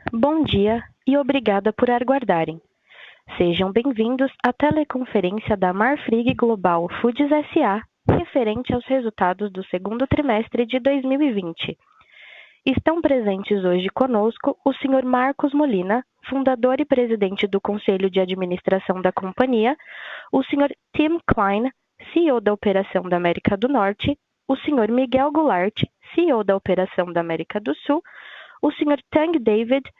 Bom dia e obrigada por aguardarem. Sejam bem-vindos à teleconferência da Marfrig Global Foods S.A. referente aos resultados do segundo trimestre de 2020. Estão presentes hoje conosco o Sr. Marcos Molina, fundador e presidente do Conselho de Administração da companhia, o Sr. Tim Klein, CEO da Operação da América do Norte, o Sr. Miguel Goulart, CEO da Operação da América do Sul, o Sr. Tang David,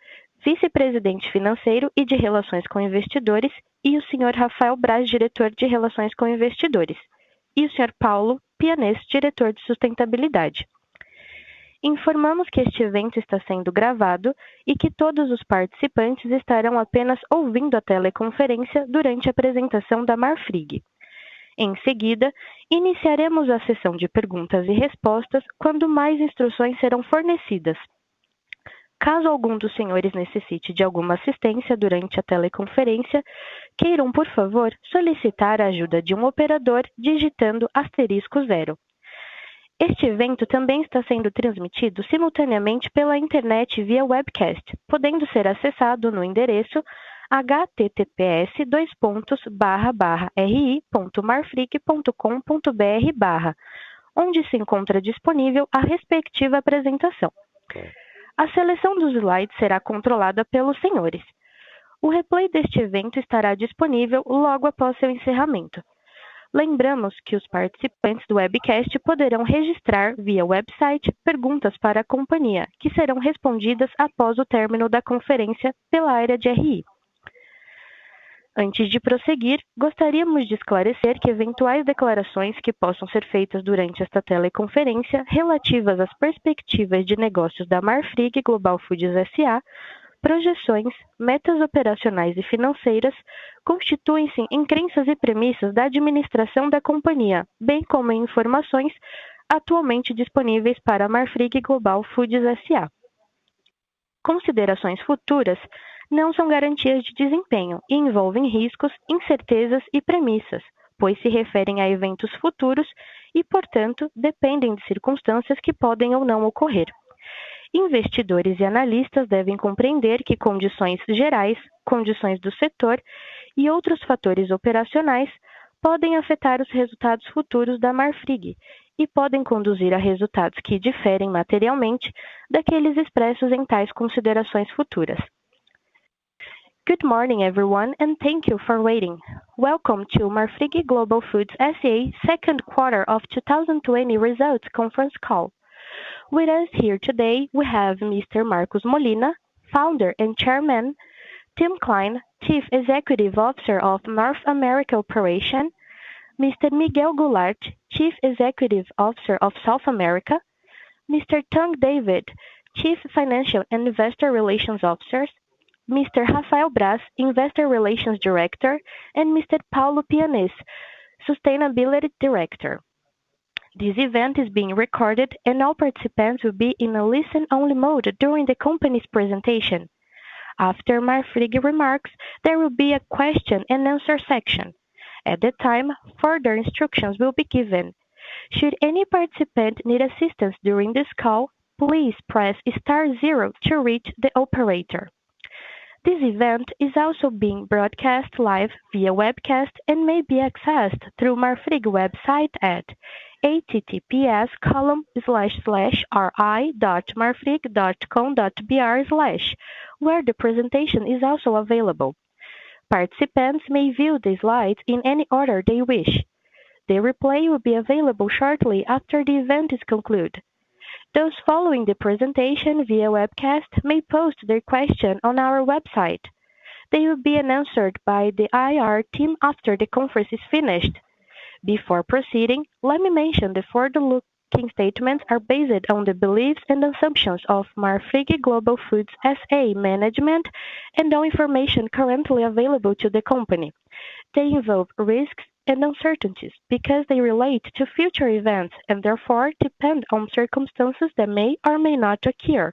vice-presidente financeiro e de Relações com Investidores, e o Sr. Rafael Braz, diretor de Relações com Investidores, e o Sr. Paulo Pianês, diretor de Sustentabilidade. Informamos que este evento está sendo gravado e que todos os participantes estarão apenas ouvindo a teleconferência durante a apresentação da Marfrig. Em seguida, iniciaremos a sessão de perguntas e respostas quando mais instruções serão fornecidas. Caso algum dos senhores necessite de alguma assistência durante a teleconferência, queiram, por favor, solicitar a ajuda de um operador digitando *0. Este evento também está sendo transmitido simultaneamente pela internet via webcast, podendo ser acessado no endereço https://ri.marfrig.com.br/, onde se encontra disponível a respectiva apresentação. A seleção dos slides será controlada pelos senhores. O replay deste evento estará disponível logo após seu encerramento. Lembramos que os participantes do webcast poderão registrar via website perguntas para a companhia, que serão respondidas após o término da conferência pela área de RI. Antes de prosseguir, gostaríamos de esclarecer que eventuais declarações que possam ser feitas durante esta teleconferência relativas às perspectivas de negócios da Marfrig Global Foods S.A., projeções, metas operacionais e financeiras, constituem-se em crenças e premissas da administração da companhia, bem como em informações atualmente disponíveis para a Marfrig Global Foods S.A. Considerações futuras não são garantias de desempenho e envolvem riscos, incertezas e premissas, pois se referem a eventos futuros e, portanto, dependem de circunstâncias que podem ou não ocorrer. Investidores e analistas devem compreender que condições gerais, condições do setor e outros fatores operacionais podem afetar os resultados futuros da Marfrig e podem conduzir a resultados que diferem materialmente daqueles expressos em tais considerações futuras. Good morning, everyone, and thank you for waiting. Welcome to Marfrig Global Foods S.A. second quarter of 2020 results conference call. With us here today, we have Mr. Marcos Molina, founder and chairman, Tim Klein, Chief Executive Officer of North America Operation, Mr. Miguel Goulart, Chief Executive Officer of South America, Mr. Tang David, Chief Financial and Investor Relations Officer, Mr. Rafael Braz, Investor Relations Director, and Mr. Paulo Pianês, Sustainability Director. This event is being recorded and all participants will be in a listen-only mode during the company's presentation. After Marfrig remarks, there will be a question and answer section. At that time, further instructions will be given. Should any participant need assistance during this call, please press *0 to reach the operator. This event is also being broadcast live via webcast and may be accessed through Marfrig website at https://ri.marfrig.com.br/, where the presentation is also available. Participants may view the slides in any order they wish. The replay will be available shortly after the event is concluded. Those following the presentation via webcast may post their question on our website. They will be answered by the IR team after the conference is finished. Before proceeding, let me mention the forward-looking statements are based on the beliefs and assumptions of Marfrig Global Foods S.A. management and on information currently available to the company. They involve risks and uncertainties because they relate to future events and therefore depend on circumstances that may or may not occur.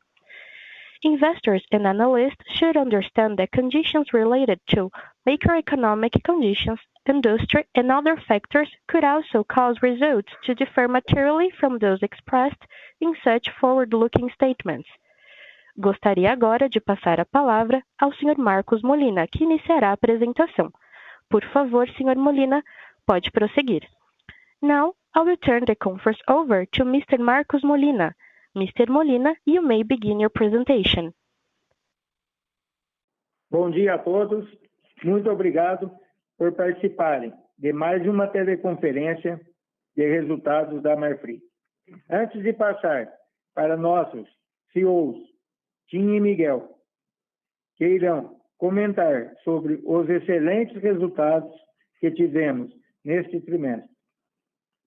Investors and analysts should understand that conditions related to macroeconomic conditions, industry, and other factors could also cause results to differ materially from those expressed in such forward-looking statements. Gostaria agora de passar a palavra ao Sr. Marcos Molina, que iniciará a apresentação. Por favor, Sr. Molina, pode prosseguir. Now, I will turn the conference over to Mr. Marcos Molina. Mr. Molina, you may begin your presentation. Bom dia a todos. Muito obrigado por participarem de mais uma teleconferência de resultados da Marfrig. Antes de passar para nossos CEOs, Tim e Miguel, que irão comentar sobre os excelentes resultados que tivemos neste trimestre,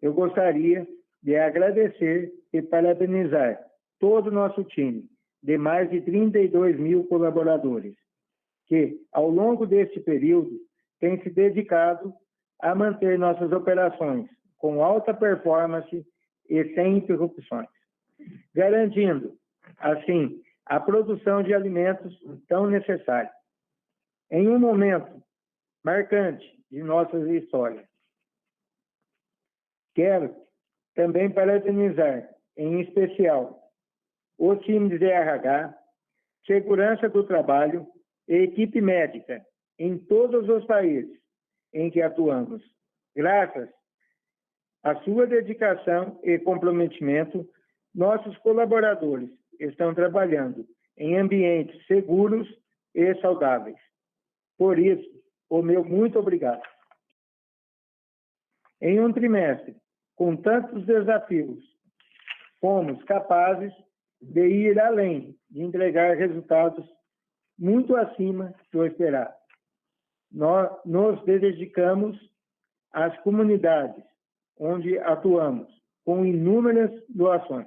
eu gostaria de agradecer e parabenizar todo o nosso time de mais de 32 mil colaboradores, que, ao longo deste período, têm se dedicado a manter nossas operações com alta performance e sem interrupções, garantindo, assim, a produção de alimentos tão necessária. Em um momento marcante de nossas histórias, quero também parabenizar, em especial, o time de RH, segurança do trabalho e equipe médica em todos os países em que atuamos. Graças à sua dedicação e comprometimento, nossos colaboradores estão trabalhando em ambientes seguros e saudáveis. Por isso, o meu muito obrigado. Em um trimestre com tantos desafios, fomos capazes de ir além de entregar resultados muito acima do esperado. Nós nos dedicamos às comunidades onde atuamos com inúmeras doações,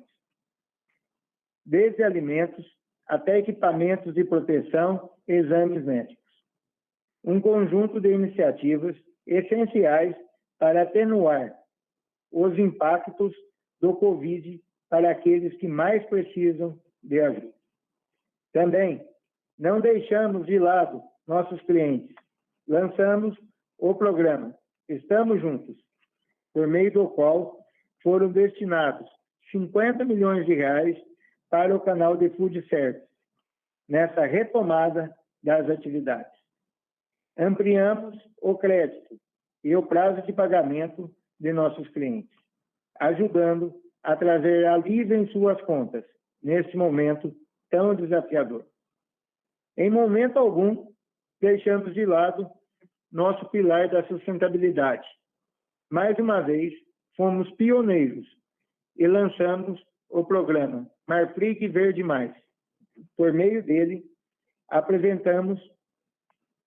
desde alimentos até equipamentos de proteção e exames médicos. Um conjunto de iniciativas essenciais para atenuar os impactos do Covid para aqueles que mais precisam de ajuda. Também não deixamos de lado nossos clientes. Lançamos o programa Estamos Juntos, por meio do qual foram destinados 50 milhões de reais para o canal de Food Service, nessa retomada das atividades. Ampliamos o crédito e o prazo de pagamento de nossos clientes, ajudando a trazer alívio em suas contas, nesse momento tão desafiador. Em momento algum, deixamos de lado nosso pilar da sustentabilidade. Mais uma vez, fomos pioneiros e lançamos o programa Marfrig Verde Mais. Por meio dele, apresentamos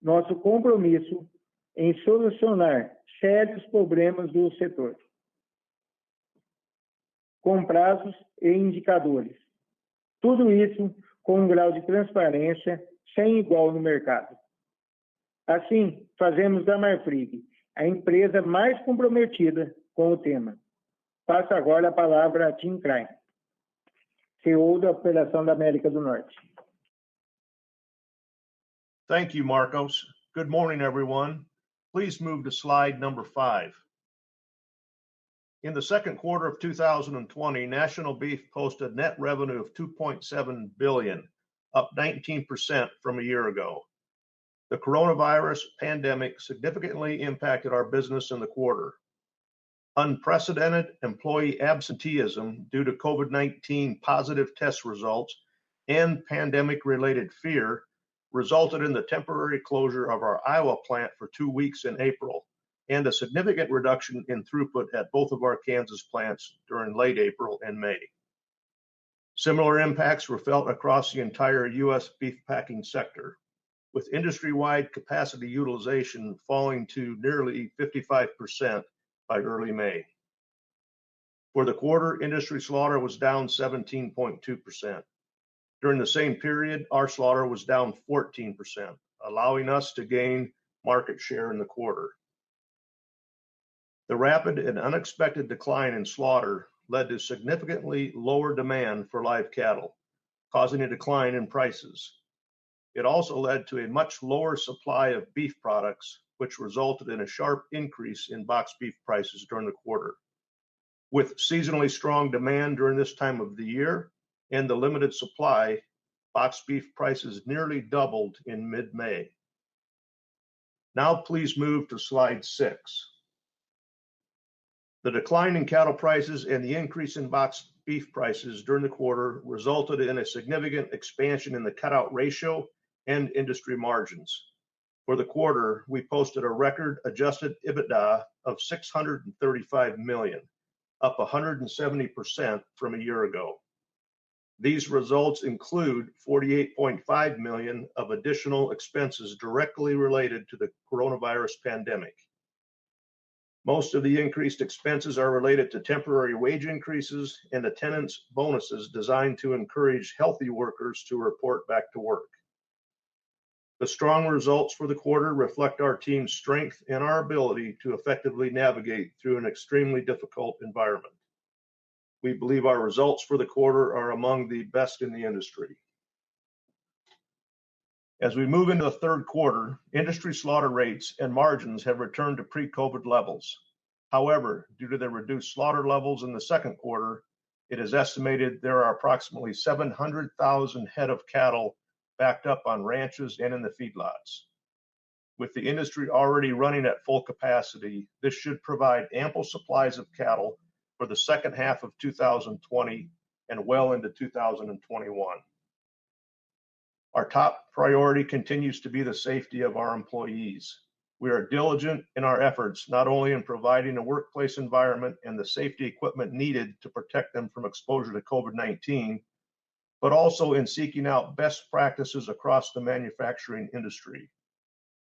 nosso compromisso em solucionar sérios problemas do setor, com prazos e indicadores. Tudo isso com um grau de transparência sem igual no mercado. Assim, fazemos da Marfrig a empresa mais comprometida com o tema. Passo agora a palavra a Tim Klein, CEO da Operação da América do Norte. Thank you, Marcos. Good morning, everyone. Please move to slide number 5. In the second quarter of 2020, National Beef posted net revenue of $2.7 billion, up 19% from a year ago. The coronavirus pandemic significantly impacted our business in the quarter. Unprecedented employee absenteeism due to COVID-19 positive test results and pandemic-related fear resulted in the temporary closure of our Iowa plant for 2 weeks in April and a significant reduction in throughput at both of our Kansas plants during late April and May. Similar impacts were felt across the entire U.S. beef packing sector, with industry-wide capacity utilization falling to nearly 55% by early May. For the quarter, industry slaughter was down 17.2%. During the same period, our slaughter was down 14%, allowing us to gain market share in the quarter. The rapid and unexpected decline in slaughter led to significantly lower demand for live cattle, causing a decline in prices. It also led to a much lower supply of beef products, which resulted in a sharp increase in boxed beef prices during the quarter. With seasonally strong demand during this time of the year and the limited supply, box beef prices nearly doubled in mid-May. Now please move to slide 6. The decline in cattle prices and the increase in box beef prices during the quarter resulted in a significant expansion in the cutout ratio and industry margins. For the quarter, we posted a record adjusted EBITDA of $635 million, up 170% from a year ago. These results include $48.5 million of additional expenses directly related to the coronavirus pandemic. Most of the increased expenses are related to temporary wage increases and attendance bonuses designed to encourage healthy workers to report back to work. The strong results for the quarter reflect our team's strength and our ability to effectively navigate through an extremely difficult environment. We believe our results for the quarter are among the best in the industry. As we move into the third quarter, industry slaughter rates and margins have returned to pre-COVID levels. However, due to the reduced slaughter levels in the second quarter, it is estimated there are approximately 700,000 head of cattle backed up on ranches and in the feedlots. With the industry already running at full capacity, this should provide ample supplies of cattle for the second half of 2020 and well into 2021. Our top priority continues to be the safety of our employees. We are diligent in our efforts, not only in providing a workplace environment and the safety equipment needed to protect them from exposure to COVID-19, but also in seeking out best practices across the manufacturing industry.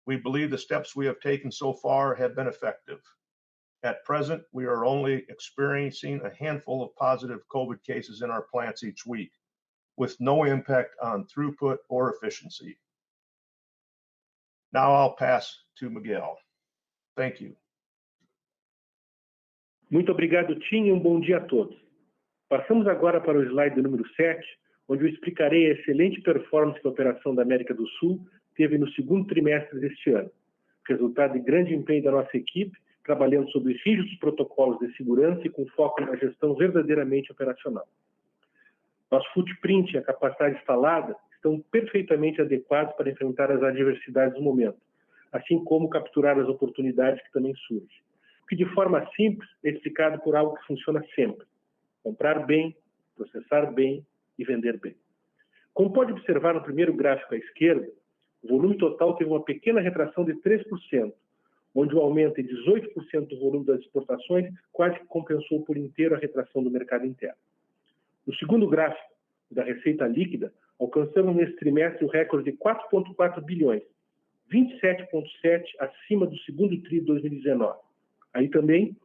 We believe the steps we have taken so far have been effective. At present, we are only experiencing a handful of positive COVID cases in our plants each week, with no impact on throughput or efficiency. Now I'll pass to Miguel. Thank you. Muito obrigado, Tim, e bom dia a todos. Passamos agora para o slide número 7, onde eu explicarei a excelente performance que a operação da América do Sul teve no segundo trimestre deste ano, resultado de grande empenho da nossa equipe, trabalhando sob rígidos protocolos de segurança e com foco na gestão verdadeiramente operacional. Nosso footprint e a capacidade instalada estão perfeitamente adequados para enfrentar as adversidades do momento, assim como capturar as oportunidades que também surgem. O que de forma simples é explicado por algo que funciona sempre: comprar bem, processar bem e vender bem. Como pode observar no primeiro gráfico à esquerda, o volume total teve uma pequena retração de 3%, onde o aumento de 18% do volume das exportações quase que compensou por inteiro a retração do mercado interno. No segundo gráfico, da receita líquida, alcançamos nesse trimestre o recorde de 4,4 bilhões, 27,7% acima do segundo TRI de 2019. Aí também,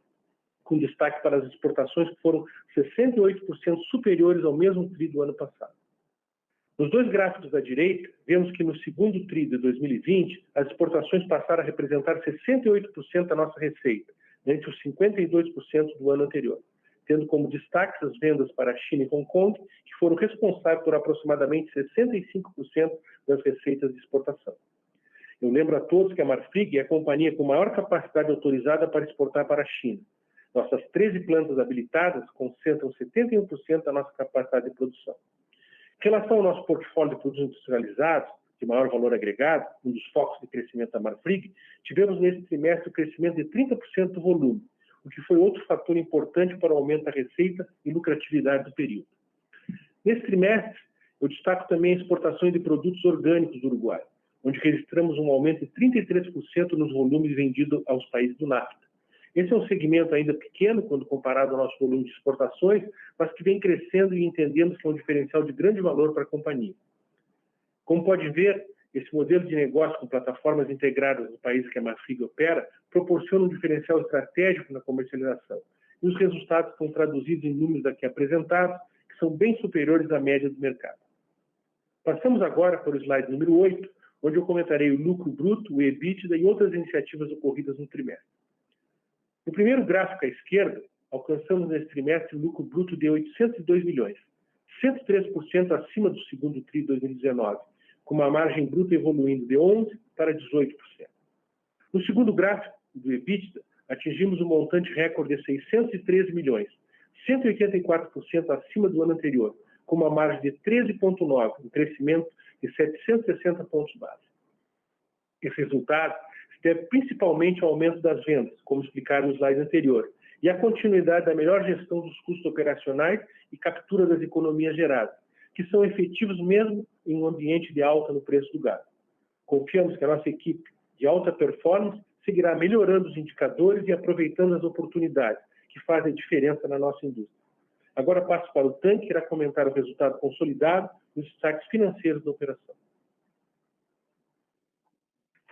com destaque para as exportações que foram 68% superiores ao mesmo TRI do ano passado. Nos dois gráficos da direita, vemos que no segundo TRI de 2020, as exportações passaram a representar 68% da nossa receita, entre os 52% do ano anterior, tendo como destaque as vendas para a China e Hong Kong, que foram responsáveis por aproximadamente 65% das receitas de exportação. Eu lembro a todos que a Marfrig é a companhia com maior capacidade autorizada para exportar para a China. Nossas 13 plantas habilitadas concentram 71% da nossa capacidade de produção. Em relação ao nosso portfólio de produtos industrializados, de maior valor agregado, um dos focos de crescimento da Marfrig, tivemos nesse trimestre o crescimento de 30% do volume, o que foi outro fator importante para o aumento da receita e lucratividade do período. Nesse trimestre, eu destaco também as exportações de produtos orgânicos do Uruguai, onde registramos um aumento de 33% nos volumes vendidos aos países do NAFTA. Esse é um segmento ainda pequeno quando comparado ao nosso volume de exportações, mas que vem crescendo e entendemos que é um diferencial de grande valor para a companhia. Como pode ver, esse modelo de negócio com plataformas integradas no país que a Marfrig opera proporciona um diferencial estratégico na comercialização. E os resultados estão traduzidos em números aqui apresentados, que são bem superiores à média do mercado. Passamos agora para o slide número 8, onde eu comentarei o lucro bruto, o EBITDA e outras iniciativas ocorridas no trimestre. No primeiro gráfico à esquerda, alcançamos nesse trimestre um lucro bruto de 802 milhões, 103% acima do segundo TRI de 2019, com uma margem bruta evoluindo de 11% para 18%. No segundo gráfico do EBITDA, atingimos um montante recorde de 613 milhões, 184% acima do ano anterior, com uma margem de 13,9%, um crescimento de 760 pontos base. Esse resultado se deve principalmente ao aumento das vendas, como explicado no slide anterior, e à continuidade da melhor gestão dos custos operacionais e captura das economias geradas, que são efetivos mesmo em um ambiente de alta no preço do gado. Confiamos que a nossa equipe de alta performance seguirá melhorando os indicadores e aproveitando as oportunidades que fazem diferença na nossa indústria. Agora passo para o Tan, que irá comentar o resultado consolidado e os destaques financeiros da operação.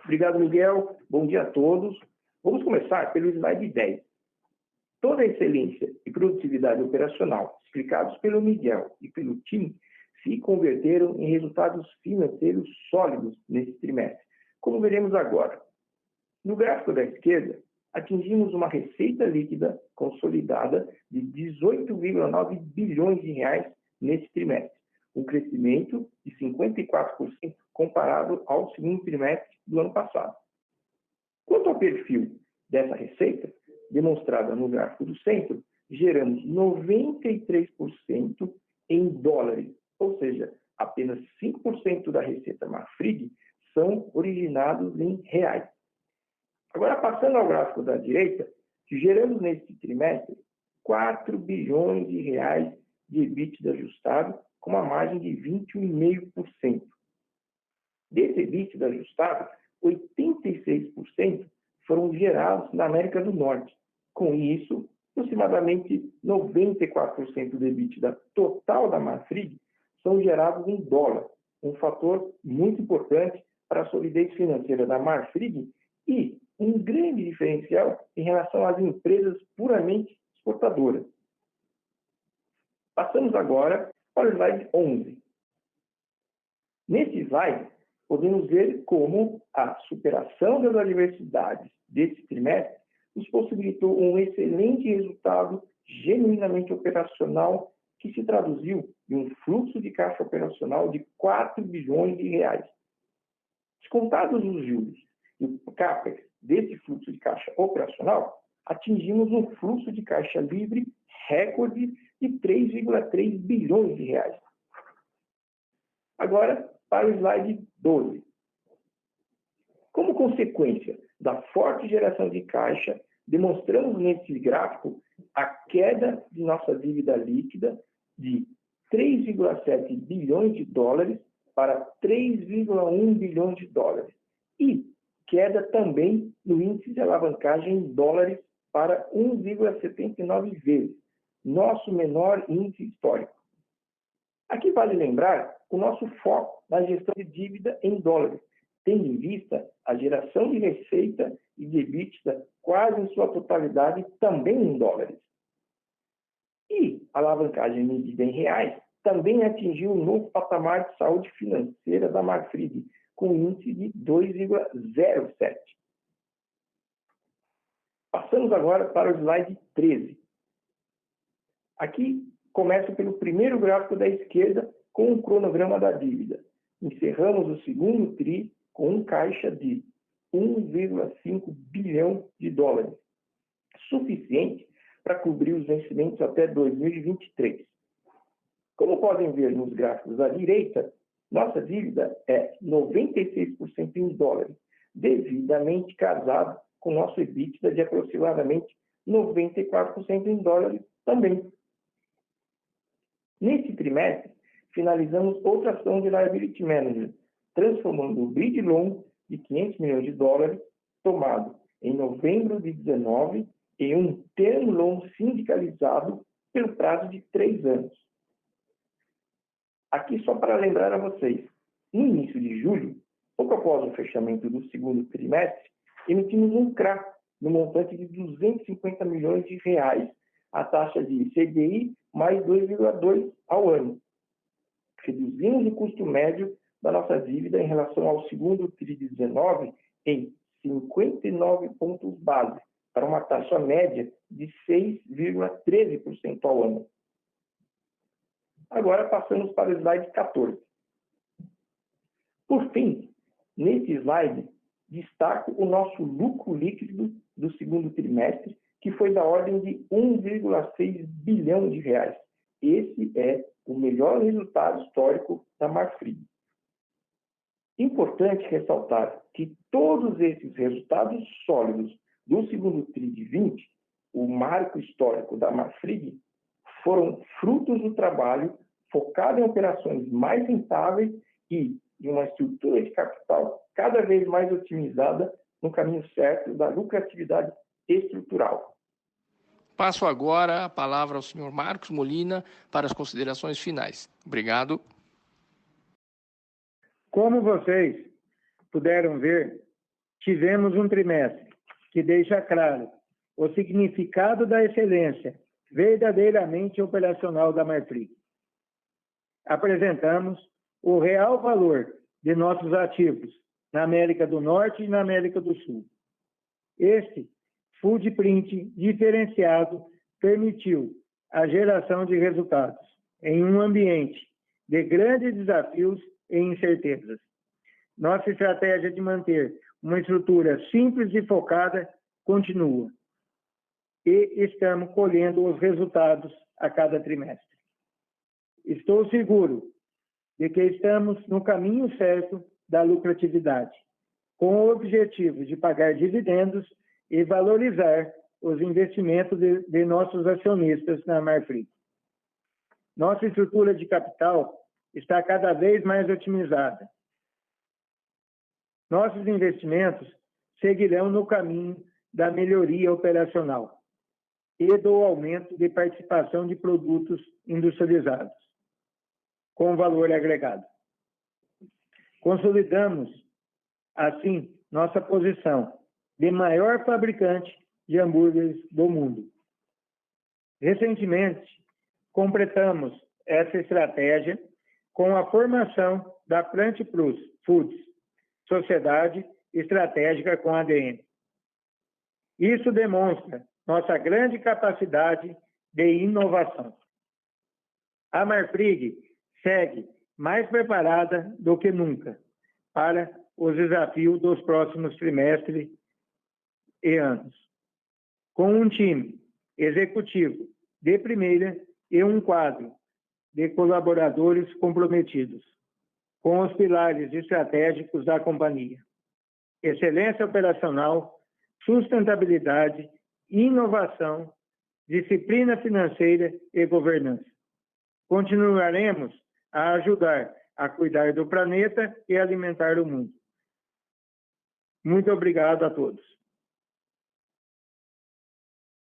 Obrigado, Miguel. Bom dia a todos. Vamos começar pelo slide 10. Toda a excelência e produtividade operacional explicados pelo Miguel e pelo time se converteram em resultados financeiros sólidos nesse trimestre, como veremos agora. No gráfico da esquerda, atingimos uma receita líquida consolidada de 18,9 bilhões de reais nesse trimestre, um crescimento de 54% comparado ao segundo trimestre do ano passado. Quanto ao perfil dessa receita, demonstrada no gráfico do centro, geramos 93% em dólares, ou seja, apenas 5% da receita Marfrig são originados em reais. Agora, passando ao gráfico da direita, geramos neste trimestre 4 bilhões de reais de EBITDA ajustado, com uma margem de 21,5%. Desse EBITDA ajustado, 86% foram gerados na América do Norte. Com isso, aproximadamente 94% do EBITDA total da Marfrig são gerados em dólar, um fator muito importante para a solidez financeira da Marfrig e um grande diferencial em relação às empresas puramente exportadoras. Passamos agora para o slide 11. Nesse slide, podemos ver como a superação das adversidades desse trimestre nos possibilitou um excelente resultado genuinamente operacional que se traduziu em um fluxo de caixa operacional de 4 bilhões de reais. Descontados os juros e o CAPEX desse fluxo de caixa operacional, atingimos um fluxo de caixa livre recorde de 3,3 bilhões de reais. Agora, para o slide 12. Como consequência da forte geração de caixa, demonstramos nesse gráfico a queda de nossa dívida líquida de 3,7 bilhões de dólares para 3,1 bilhões de dólares e queda também no índice de alavancagem em dólares para 1,79 vezes, nosso menor índice histórico. Aqui vale lembrar o nosso foco na gestão de dívida em dólares, tendo em vista a geração de receita e de EBITDA quase em sua totalidade também em dólares. E a alavancagem medida em reais também atingiu um novo patamar de saúde financeira da Marfrig, com índice de 2,07. Passamos agora para o slide 13. Aqui começo pelo primeiro gráfico da esquerda com o cronograma da dívida. Encerramos o segundo TRI com um caixa de 1,5 bilhão de dólares, suficiente para cobrir os vencimentos até 2023. Como podem ver nos gráficos à direita, nossa dívida é 96% em dólares, devidamente casado com nosso EBITDA de aproximadamente 94% em dólares também. Nesse trimestre, finalizamos outra ação de liability management, transformando o bridge loan de 500 milhões de dólares, tomado em novembro de 2019, em um term loan sindicalizado pelo prazo de 3 anos. Aqui só para lembrar a vocês, no início de julho, pouco após o fechamento do segundo trimestre, emitimos um CRA no montante de 250 milhões de reais, a taxa de CDI mais 2,2 ao ano. Reduzimos o custo médio da nossa dívida em relação ao segundo TRI de 19 em 59 pontos base, para uma taxa média de 6,13% ao ano. Agora passamos para o slide 14. Por fim, nesse slide, destaco o nosso lucro líquido do segundo trimestre, que foi da ordem de 1,6 bilhão de reais, Esse é o melhor resultado histórico da Marfrig. Importante ressaltar que todos esses resultados sólidos do segundo TRI de 20, o marco histórico da Marfrig, foram frutos do trabalho focado em operações mais rentáveis e de uma estrutura de capital cada vez mais otimizada no caminho certo da lucratividade estrutural. Passo agora a palavra ao senhor Marcos Molina para as considerações finais. Obrigado. Como vocês puderam ver, tivemos um trimestre que deixa claro o significado da excelência verdadeiramente operacional da Marfrig. Apresentamos o real valor de nossos ativos na América do Norte e na América do Sul. Este footprint diferenciado permitiu a geração de resultados em um ambiente de grandes desafios e incertezas. Nossa estratégia de manter uma estrutura simples e focada continua. E estamos colhendo os resultados a cada trimestre. Estou seguro de que estamos no caminho certo da lucratividade, com o objetivo de pagar dividendos e valorizar os investimentos de nossos acionistas na Marfrig. Nossa estrutura de capital está cada vez mais otimizada. Nossos investimentos seguirão no caminho da melhoria operacional e do aumento de participação de produtos industrializados, com valor agregado. Consolidamos, assim, nossa posição de maior fabricante de hambúrgueres do mundo. Recentemente, completamos essa estratégia com a formação da Plant Plus Foods, sociedade estratégica com ADN. Isso demonstra nossa grande capacidade de inovação. A Marfrig segue mais preparada do que nunca para os desafios dos próximos trimestres e anos. Com um time executivo de primeira e um quadro de colaboradores comprometidos com os pilares estratégicos da companhia: excelência operacional, sustentabilidade, inovação, disciplina financeira e governança. Continuaremos a ajudar a cuidar do planeta e alimentar o mundo. Muito obrigado a todos.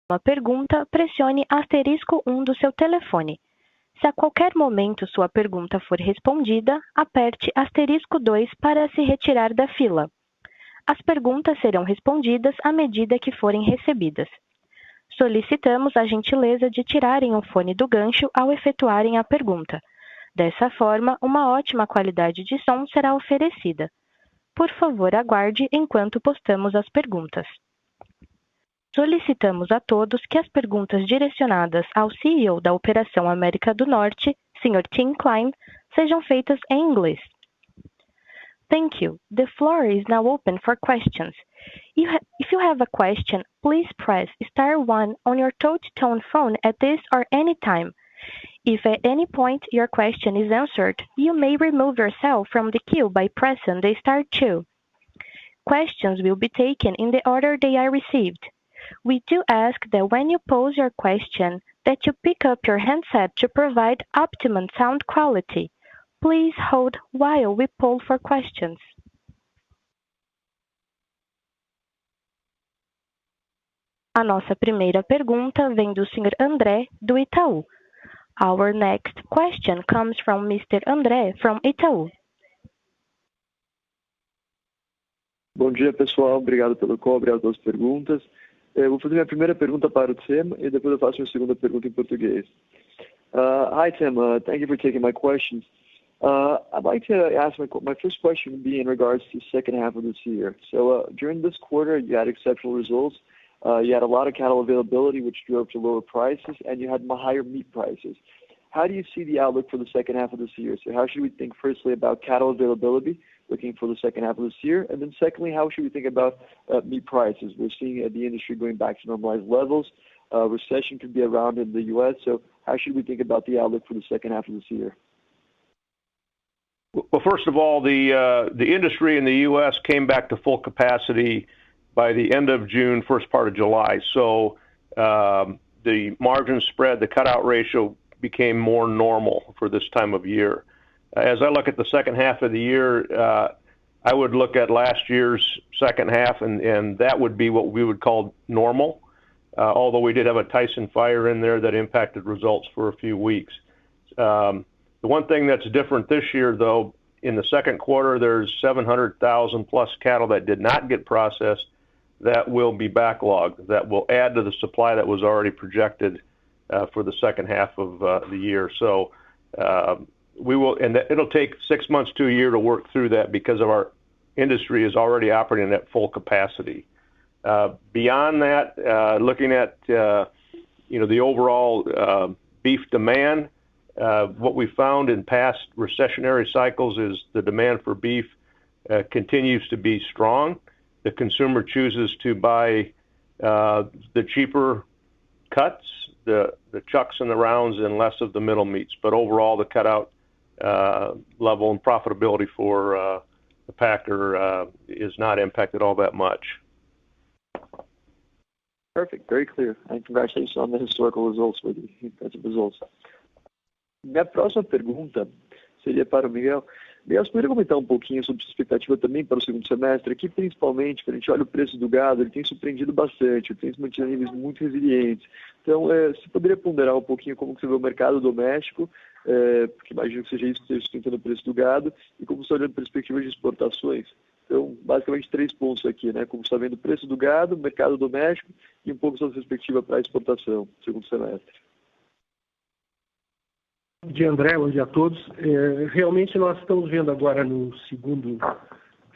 Uma pergunta, pressione *1 do seu telefone. Se a qualquer momento sua pergunta for respondida, aperte *2 para se retirar da fila. As perguntas serão respondidas à medida que forem recebidas. Solicitamos a gentileza de tirarem o fone do gancho ao efetuarem a pergunta. Dessa forma, uma ótima qualidade de som será oferecida. Por favor, aguarde enquanto postamos as perguntas. Solicitamos a todos que as perguntas direcionadas ao CEO da Operação América do Norte, Sr. Tim Klein, sejam feitas em inglês. Thank you. The floor is now open for questions. If you have a question, please press *1 on your touch-tone phone at this or any time. If at any point your question is answered, you may remove yourself from the queue by pressing the *2. Questions will be taken in the order they are received. We do ask that when you pose your question, that you pick up your handset to provide optimum sound quality. Please hold while we poll for questions. A nossa primeira pergunta vem do Sr. André, do Itaú. Our next question comes from Mr. André, from Itaú. Bom dia, pessoal. Obrigado pelo call, obrigado pelas perguntas. Eu vou fazer minha primeira pergunta para o Tim e depois eu faço minha segunda pergunta em português. Hi, Tim. Thank you for taking my questions. I'd like to ask my first question would be in regards to the second half of this year. So during this quarter, you had exceptional results. You had a lot of cattle availability, which drove to lower prices, and you had higher meat prices. How do you see the outlook for the second half of this year? So how should we think firstly about cattle availability, looking for the second half of this year? And then secondly, how should we think about meat prices? We're seeing the industry going back to normalized levels. Recession could be around in the U.S. So how should we think about the outlook for the second half of this year? Well, first of all, the industry in the U.S. came back to full capacity by the end of June, first part of July. So the margin spread, the cutout ratio became more normal for this time of year. As I look at the second half of the year, I would look at last year's second half, and that would be what we would call normal, although we did have a Tyson fire in there that impacted results for a few weeks. The one thing that's different this year, though, in the second quarter, there's 700,000 plus cattle that did not get processed that will be backlogged, that will add to the supply that was already projected for the second half of the year. So we will, and it'll take 6 months to a year to work through that because of our industry is already operating at full capacity. Beyond that, looking at the overall beef demand, what we found in past recessionary cycles is the demand for beef continues to be strong. The consumer chooses to buy the cheaper cuts, the chucks and the rounds, and less of the middle meats. But overall, the cutout level and profitability for the packer is not impacted all that much. Perfect, very clear. And congratulations on the historical results, with the impressive results. Minha próxima pergunta seria para o Miguel. Miguel, você poderia comentar um pouquinho sobre a expectativa também para o segundo semestre? Aqui, principalmente, quando a gente olha o preço do gado, ele tem surpreendido bastante, ele tem se mantido em níveis muito resilientes. Então, você poderia ponderar um pouquinho como que você vê o mercado doméstico, porque imagino que seja isso que esteja sustentando o preço do gado, e como você está olhando perspectivas de exportações? Então, basicamente, 3 pontos aqui, né? Como você está vendo o preço do gado, mercado doméstico e um pouco sobre a perspectiva para a exportação, segundo semestre. Bom dia, André, bom dia a todos. Realmente nós estamos vendo agora no segundo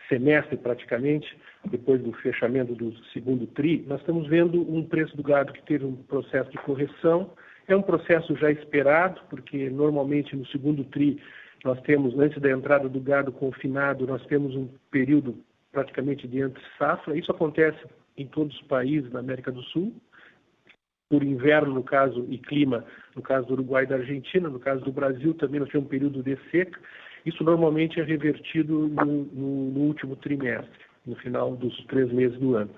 semestre, praticamente, depois do fechamento do segundo TRI, nós estamos vendo um preço do gado que teve um processo de correção. É um processo já esperado, porque normalmente no segundo TRI nós temos, antes da entrada do gado confinado, nós temos um período praticamente de entre-safra. Isso acontece em todos os países da América do Sul, por inverno, no caso, e clima, no caso do Uruguai e da Argentina, no caso do Brasil também nós temos um período de seca. Isso normalmente é revertido no último trimestre, no final dos 3 meses do ano.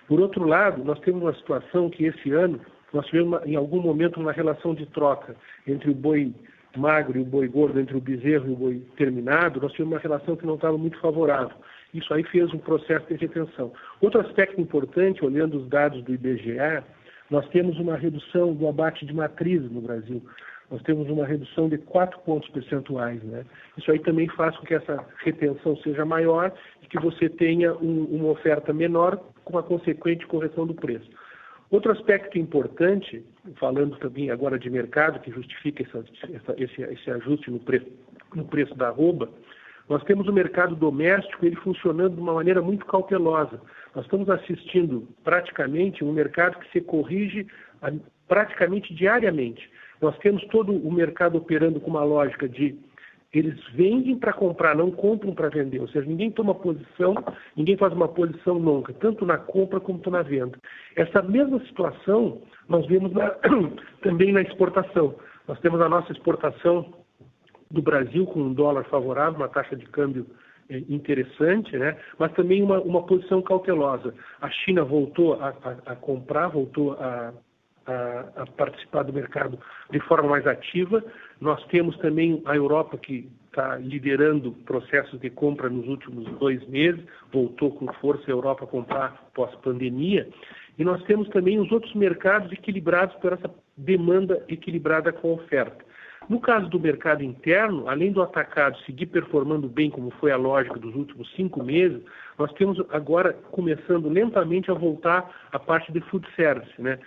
Por outro lado, nós temos uma situação que esse ano nós tivemos em algum momento uma relação de troca entre o boi magro e o boi gordo, entre o bezerro e o boi terminado, nós tivemos uma relação que não estava muito favorável. Isso aí fez um processo de retenção. Outro aspecto importante, olhando os dados do IBGE, nós temos uma redução do abate de matrizes no Brasil. Nós temos uma redução de 4 pontos percentuais, né? Isso aí também faz com que essa retenção seja maior e que você tenha uma oferta menor com a consequente correção do preço. Outro aspecto importante, falando também agora de mercado, que justifica esse ajuste no preço da arroba, nós temos o mercado doméstico ele funcionando de uma maneira muito cautelosa. Nós estamos assistindo praticamente um mercado que se corrige praticamente diariamente. Nós temos todo o mercado operando com uma lógica de eles vendem para comprar, não compram para vender. Ou seja, ninguém toma posição, ninguém faz uma posição nunca, tanto na compra como na venda. Essa mesma situação nós vemos também na exportação. Nós temos a nossa exportação do Brasil com um dólar favorável, uma taxa de câmbio interessante, né? Mas também uma posição cautelosa. A China voltou a comprar, voltou a participar do mercado de forma mais ativa. Nós temos também a Europa que está liderando processos de compra nos últimos 2 meses, voltou com força a Europa a comprar pós-pandemia. E nós temos também os outros mercados equilibrados por essa demanda equilibrada com a oferta. No caso do mercado interno, além do atacado seguir performando bem, como foi a lógica dos últimos 5 meses, nós temos agora começando lentamente a voltar à parte de food service, né?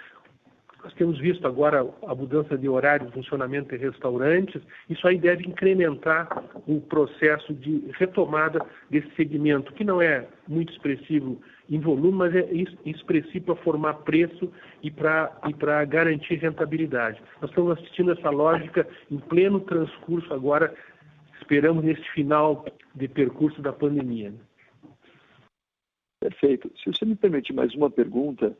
Nós temos visto agora a mudança de horário de funcionamento de restaurantes. Isso aí deve incrementar o processo de retomada desse segmento, que não é muito expressivo em volume, mas é expressivo para formar preço e para garantir rentabilidade. Nós estamos assistindo essa lógica em pleno transcurso agora, esperamos nesse final de percurso da pandemia. Perfeito. Se você me permitir mais uma pergunta,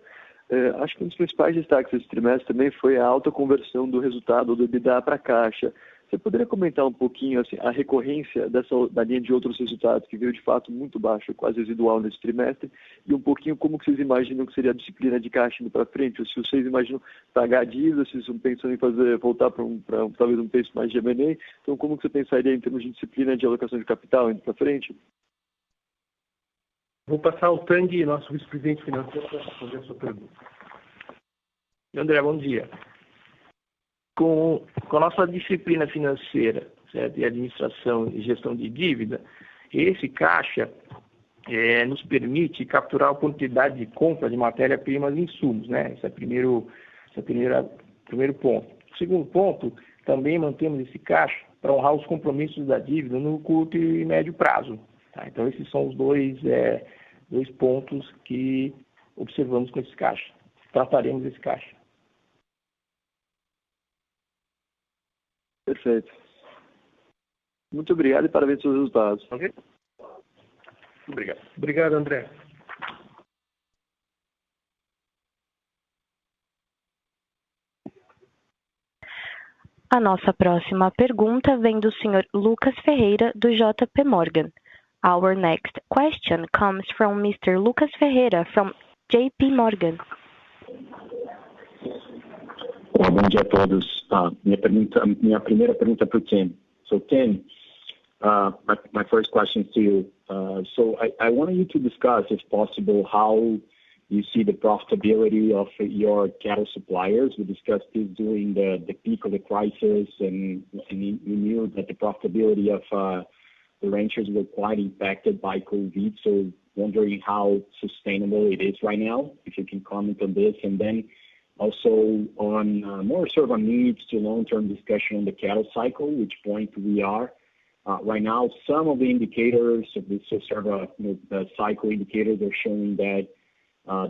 Acho que um dos principais destaques desse trimestre também foi a alta conversão do resultado do EBITDA para caixa. Você poderia comentar um pouquinho assim, a recorrência da linha de outros resultados, que veio de fato muito baixo, quase residual nesse trimestre, e um pouquinho como que vocês imaginam que seria a disciplina de caixa indo para frente, ou se vocês imaginam pagar dívidas, se vocês estão pensando em voltar para talvez um pace mais de M&A, então como que você pensaria em termos de disciplina de alocação de capital indo para frente? Vou passar ao Tang, nosso vice-presidente financeiro, para responder a sua pergunta. André, bom dia. Com a nossa disciplina financeira, certo? E administração e gestão de dívida, esse caixa nos permite capturar a quantidade de compra de matéria-primas e insumos, né? Esse é o primeiro ponto. O segundo ponto, também mantemos esse caixa para honrar os compromissos da dívida no curto e médio prazo. Tá? Então, esses são os dois pontos que observamos com esse caixa. Trataremos esse caixa. Perfeito. Muito obrigado e parabéns pelos resultados. Ok? Obrigado. Obrigado, André. A nossa próxima pergunta vem do Sr. Lucas Ferreira, do JP Morgan. Our next question comes from Mr. Lucas Ferreira, from JP Morgan. Bom dia a todos. Minha primeira pergunta para o Tim. So Tim, my first question to you. So I wanted you to discuss, if possible, how you see the profitability of your cattle suppliers. We discussed this during the peak of the crisis, and we knew that the profitability of the ranchers were quite impacted by COVID. So wondering how sustainable it is right now, if you can comment on this. And then also on more sort of a mid to long-term discussion on the cattle cycle, which point we are. Right now, some of the indicators of this sort of the cycle indicators are showing that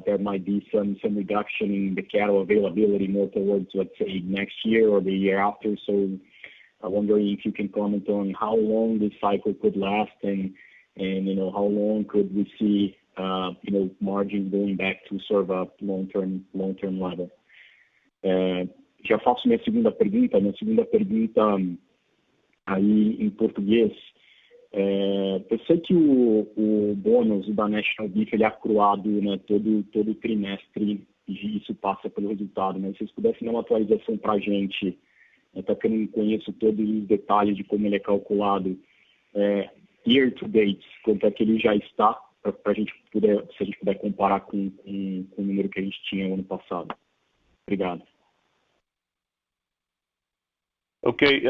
there might be some reduction in the cattle availability more towards, let's say, next year or the year after. So I'm wondering if you can comment on how long this cycle could last, and how long could we see margins going back to sort of a long-term level. Já faço minha segunda pergunta. Minha segunda pergunta aí em português. Eu sei que o bônus da National Beef ele é acruado, né, todo trimestre, e isso passa pelo resultado, mas se vocês pudessem dar uma atualização para a gente, até que eu não conheço todos os detalhes de como ele é calculado, year to date, quanto é que ele já está, para a gente poder, se a gente puder comparar com o número que a gente tinha no ano passado. Obrigado. Okay,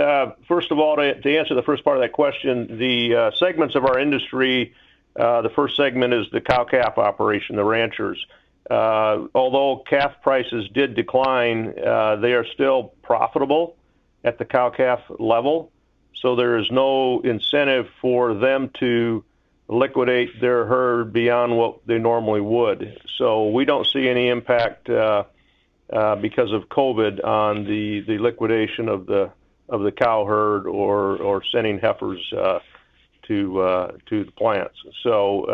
first of all, to answer the first part of that question, the segments of our industry, the first segment is the cow-calf operation, the ranchers. Although calf prices did decline, they are still profitable at the cow-calf level, so there is no incentive for them to liquidate their herd beyond what they normally would. So we don't see any impact because of COVID on the liquidation of the cow herd or sending heifers to the plants. So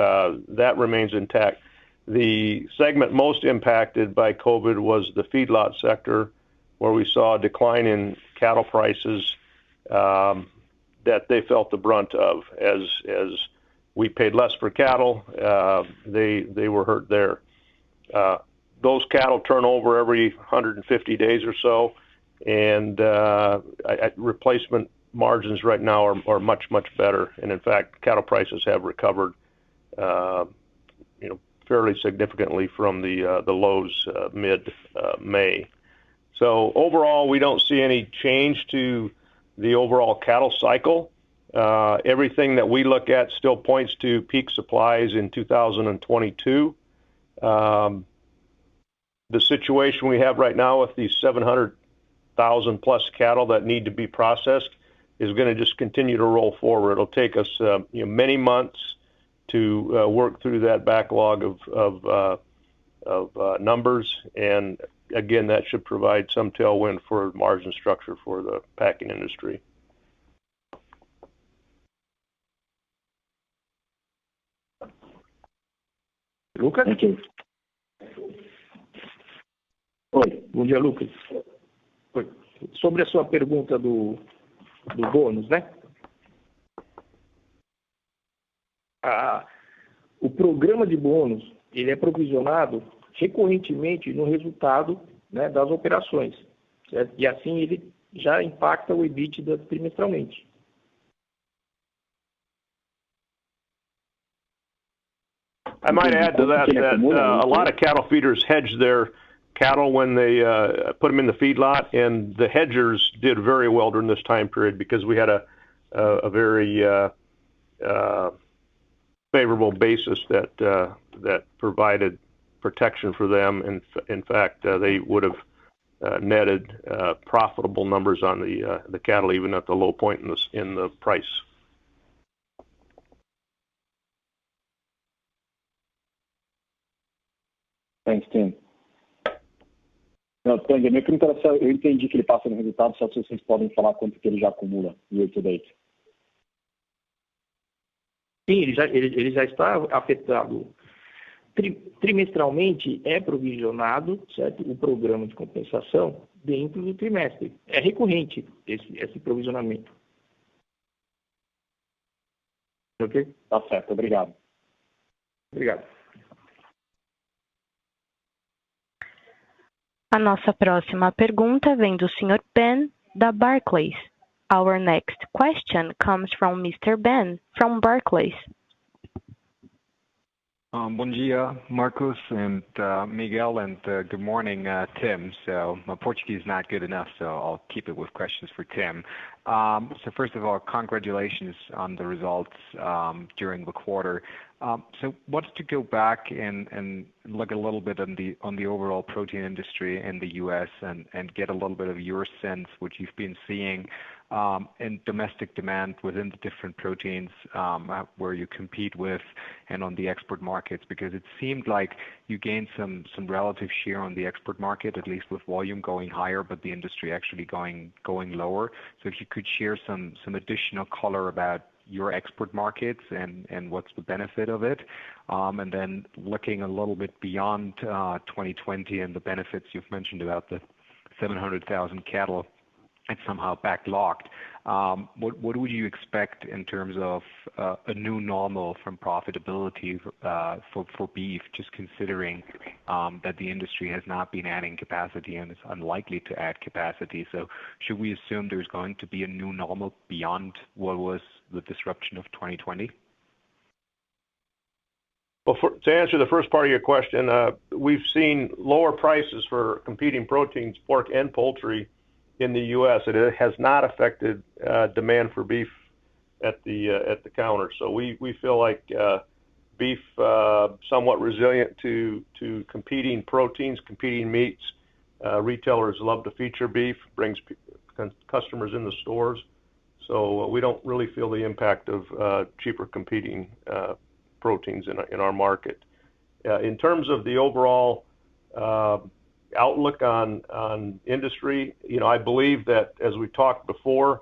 that remains intact. The segment most impacted by COVID was the feedlot sector, where we saw a decline in cattle prices that they felt the brunt of. As we paid less for cattle, they were hurt there. Those cattle turn over every 150 days or so, and replacement margins right now are much better. And in fact, cattle prices have recovered, fairly significantly from the lows mid May. So overall, we don't see any change to the overall cattle cycle. Everything that we look at still points to peak supplies in 2022. The situation we have right now with these 700,000 plus cattle that need to be processed is going to just continue to roll forward. It'll take us many months to work through that backlog of numbers, and again, that should provide some tailwind for margin structure for the packing industry. Lucas? Thank you. Bom dia, Lucas. Sobre a sua pergunta do bônus, né? O programa de bônus, ele é provisionado recorrentemente no resultado, né, das operações, certo? E assim ele já impacta o EBITDA trimestralmente. I might add to that a lot of cattle feeders hedge their cattle when they put them in the feedlot, and the hedgers did very well during this time period because we had a very favorable basis that provided protection for them. And in fact, they would have netted profitable numbers on the cattle even at the low point in the price. Thanks, Tim. Não, Tang, minha pergunta era só, eu entendi que ele passa no resultado, só se vocês podem falar quanto que ele já acumula year to date. Sim, ele já está afetado. Trimestralmente é provisionado, certo? O programa de compensação dentro do trimestre. É recorrente esse provisionamento. Ok? Tá certo, obrigado. Obrigado. A nossa próxima pergunta vem do Sr. Ben, da Barclays. Our next question comes from Mr. Ben, from Barclays. Bom dia, Marcos and Miguel, and good morning, Tim. So my Portuguese is not good enough, so I'll keep it with questions for Tim. So first of all, congratulations on the results during the quarter. So wanted to go back and look a little bit on the overall protein industry in the U.S. and get a little bit of your sense, what you've been seeing in domestic demand within the different proteins where you compete with and on the export markets, because it seemed like you gained some relative share on the export market, at least with volume going higher, but the industry actually going lower. So if you could share some additional color about your export markets and what's the benefit of it, and then looking a little bit beyond 2020 and the benefits you've mentioned about the 700,000 cattle and somehow backlogged. What would you expect in terms of a new normal from profitability for beef, just considering that the industry has not been adding capacity and is unlikely to add capacity? So should we assume there's going to be a new normal beyond what was the disruption of 2020? Well, to answer the first part of your question, we've seen lower prices for competing proteins, pork and poultry, in the U.S. It has not affected demand for beef at the counter. So we feel like beef somewhat resilient to competing proteins, competing meats. Retailers love to feature beef, brings customers in the stores. So we don't really feel the impact of cheaper competing proteins in our market. In terms of the overall outlook on industry, I believe that, as we talked before,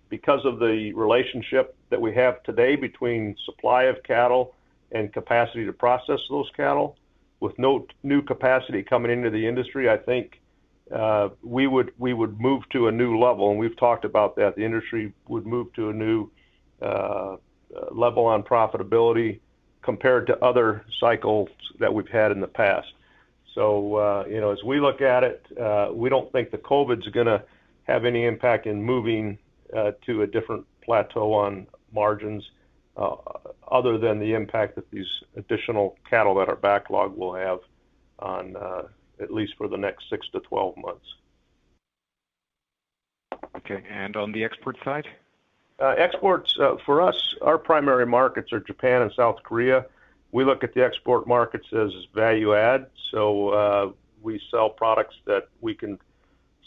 because of the relationship that we have today between supply of cattle and capacity to process those cattle, with no new capacity coming into the industry, I think we would move to a new level, and we've talked about that. The industry would move to a new level on profitability compared to other cycles that we've had in the past. So, as we look at it, we don't think the COVID's going to have any impact in moving to a different plateau on margins, other than the impact that these additional cattle that are backlogged will have on at least for the next 6 to 12 months. Okay, and on the export side? Exports, for us, our primary markets are Japan and South Korea. We look at the export markets as value add, so we sell products that we can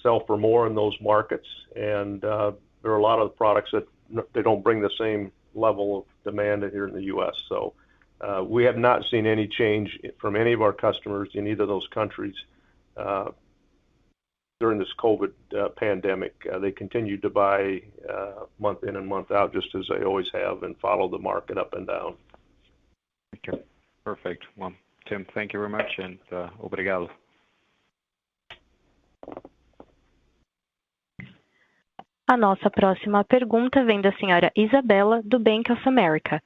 sell for more in those markets, and there are a lot of products that they don't bring the same level of demand here in the U.S. So we have not seen any change from any of our customers in either of those countries during this COVID pandemic. They continued to buy month in and month out, just as they always have, and follow the market up and down. Okay, perfect. Well, Tim, thank you very much, and obrigado. A nossa próxima pergunta vem da senhora Isabella, do Bank of America.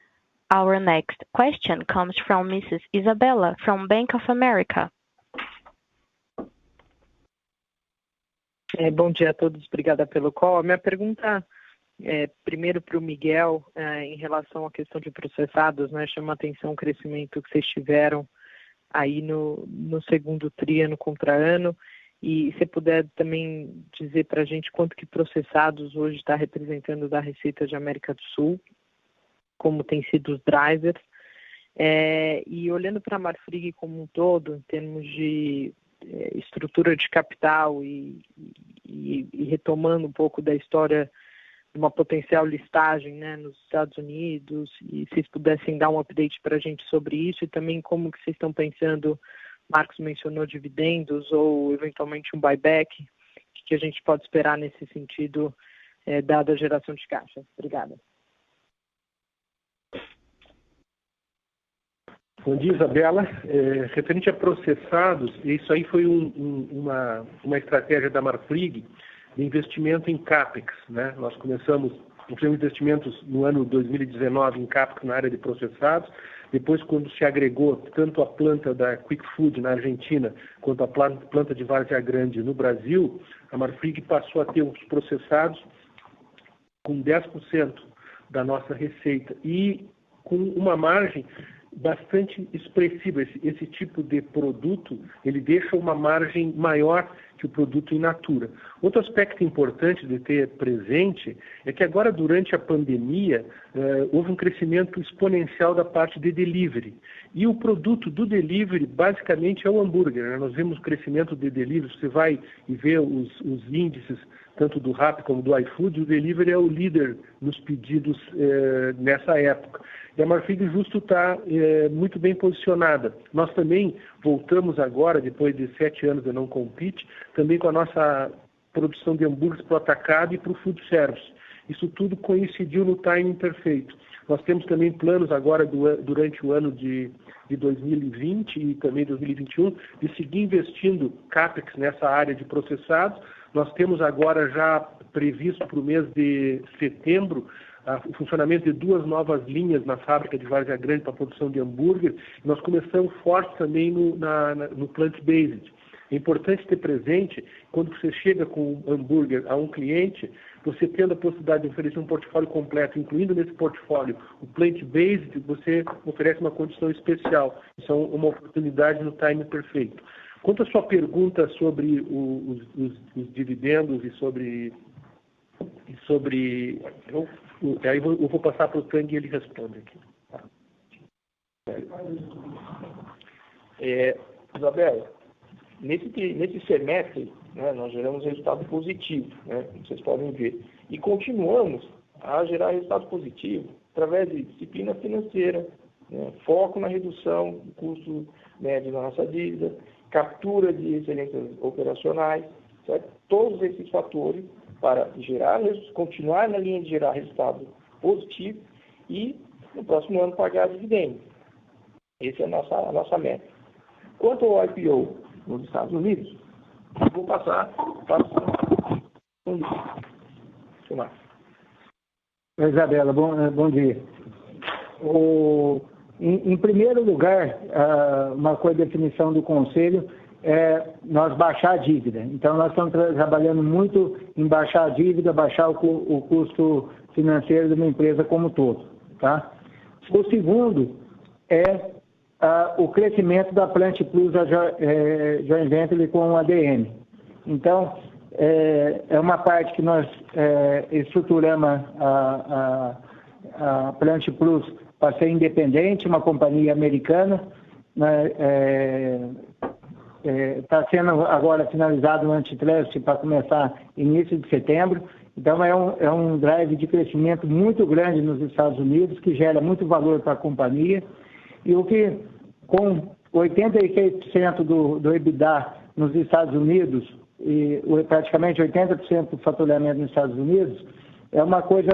Our next question comes from Mrs. Isabella from Bank of America. Bom dia a todos, obrigada pelo call. A minha pergunta é primeiro para o Miguel, em relação à questão de processados, né? Chama a atenção o crescimento que vocês tiveram aí no segundo tri, ano contra ano, e se puder também dizer para a gente quanto que processados hoje está representando da receita de América do Sul, como tem sido os drivers, e olhando para a Marfrig como um todo, em termos de estrutura de capital e retomando um pouco da história de uma potencial listagem, né, nos Estados Unidos, e se vocês pudessem dar um update para a gente sobre isso, e também como que vocês estão pensando, Marcos mencionou dividendos ou eventualmente um buyback, o que a gente pode esperar nesse sentido, dada a geração de caixa. Obrigada. Bom dia, Isabela. Referente a processados, isso aí foi uma estratégia da Marfrig de investimento em CAPEX, né? Nós fizemos investimentos no ano 2019 em CAPEX na área de processados. Depois, quando se agregou tanto a planta da Quick Food na Argentina quanto a planta de Várzea Grande no Brasil, a Marfrig passou a ter os processados com 10% da nossa receita e com uma margem bastante expressiva. Esse tipo de produto, ele deixa uma margem maior que o produto in natura. Outro aspecto importante de ter presente é que agora, durante a pandemia, houve um crescimento exponencial da parte de delivery. E o produto do delivery, basicamente, é o hambúrguer, né? Nós vemos o crescimento de delivery, você vai e vê os índices, tanto do Rappi como do iFood, o delivery é o líder nos pedidos nessa época. E a Marfrig justo está muito bem posicionada. Nós também voltamos agora, depois de 7 anos de não compete, também com a nossa produção de hambúrgueres para o atacado e para o food service. Isso tudo coincidiu no timing perfeito. Nós temos também planos agora durante o ano de 2020 e também 2021 de seguir investindo CAPEX nessa área de processados. Nós temos agora já previsto para o mês de setembro o funcionamento de 2 novas linhas na fábrica de Várzea Grande para a produção de hambúrguer. Nós começamos forte também no plant-based. É importante ter presente, quando você chega com um hambúrguer a um cliente, você tendo a possibilidade de oferecer um portfólio completo, incluindo nesse portfólio o plant-based, você oferece uma condição especial. Isso é uma oportunidade no time perfeito. Quanto à sua pergunta sobre os dividendos e sobre aí eu vou passar para o Tang e ele responde aqui. Isabela, nesse semestre, né, nós geramos resultado positivo, né, como vocês podem ver, e continuamos a gerar resultado positivo através de disciplina financeira, né, foco na redução do custo médio da nossa dívida, captura de excelências operacionais, certo? Todos esses fatores para continuar na linha de gerar resultado positivo e, no próximo ano, pagar dividendos. Essa é a nossa meta. Quanto ao IPO nos Estados Unidos, vou passar para o Isabela, bom dia. Em primeiro lugar, uma coisa de definição do Conselho é nós baixar a dívida. Então, nós estamos trabalhando muito em baixar a dívida, baixar o custo financeiro de uma empresa como um todo. Tá? O segundo é o crescimento da Plant Plus, a joint venture com o ADM. Então, é uma parte que nós estruturamos a Plant Plus para ser independente, uma companhia americana, né, está sendo agora finalizado o antitrust para começar início de setembro. Então, é um drive de crescimento muito grande nos Estados Unidos, que gera muito valor para a companhia. E o que, com 86% do EBITDA nos Estados Unidos, e praticamente 80% do faturamento nos Estados Unidos, é uma coisa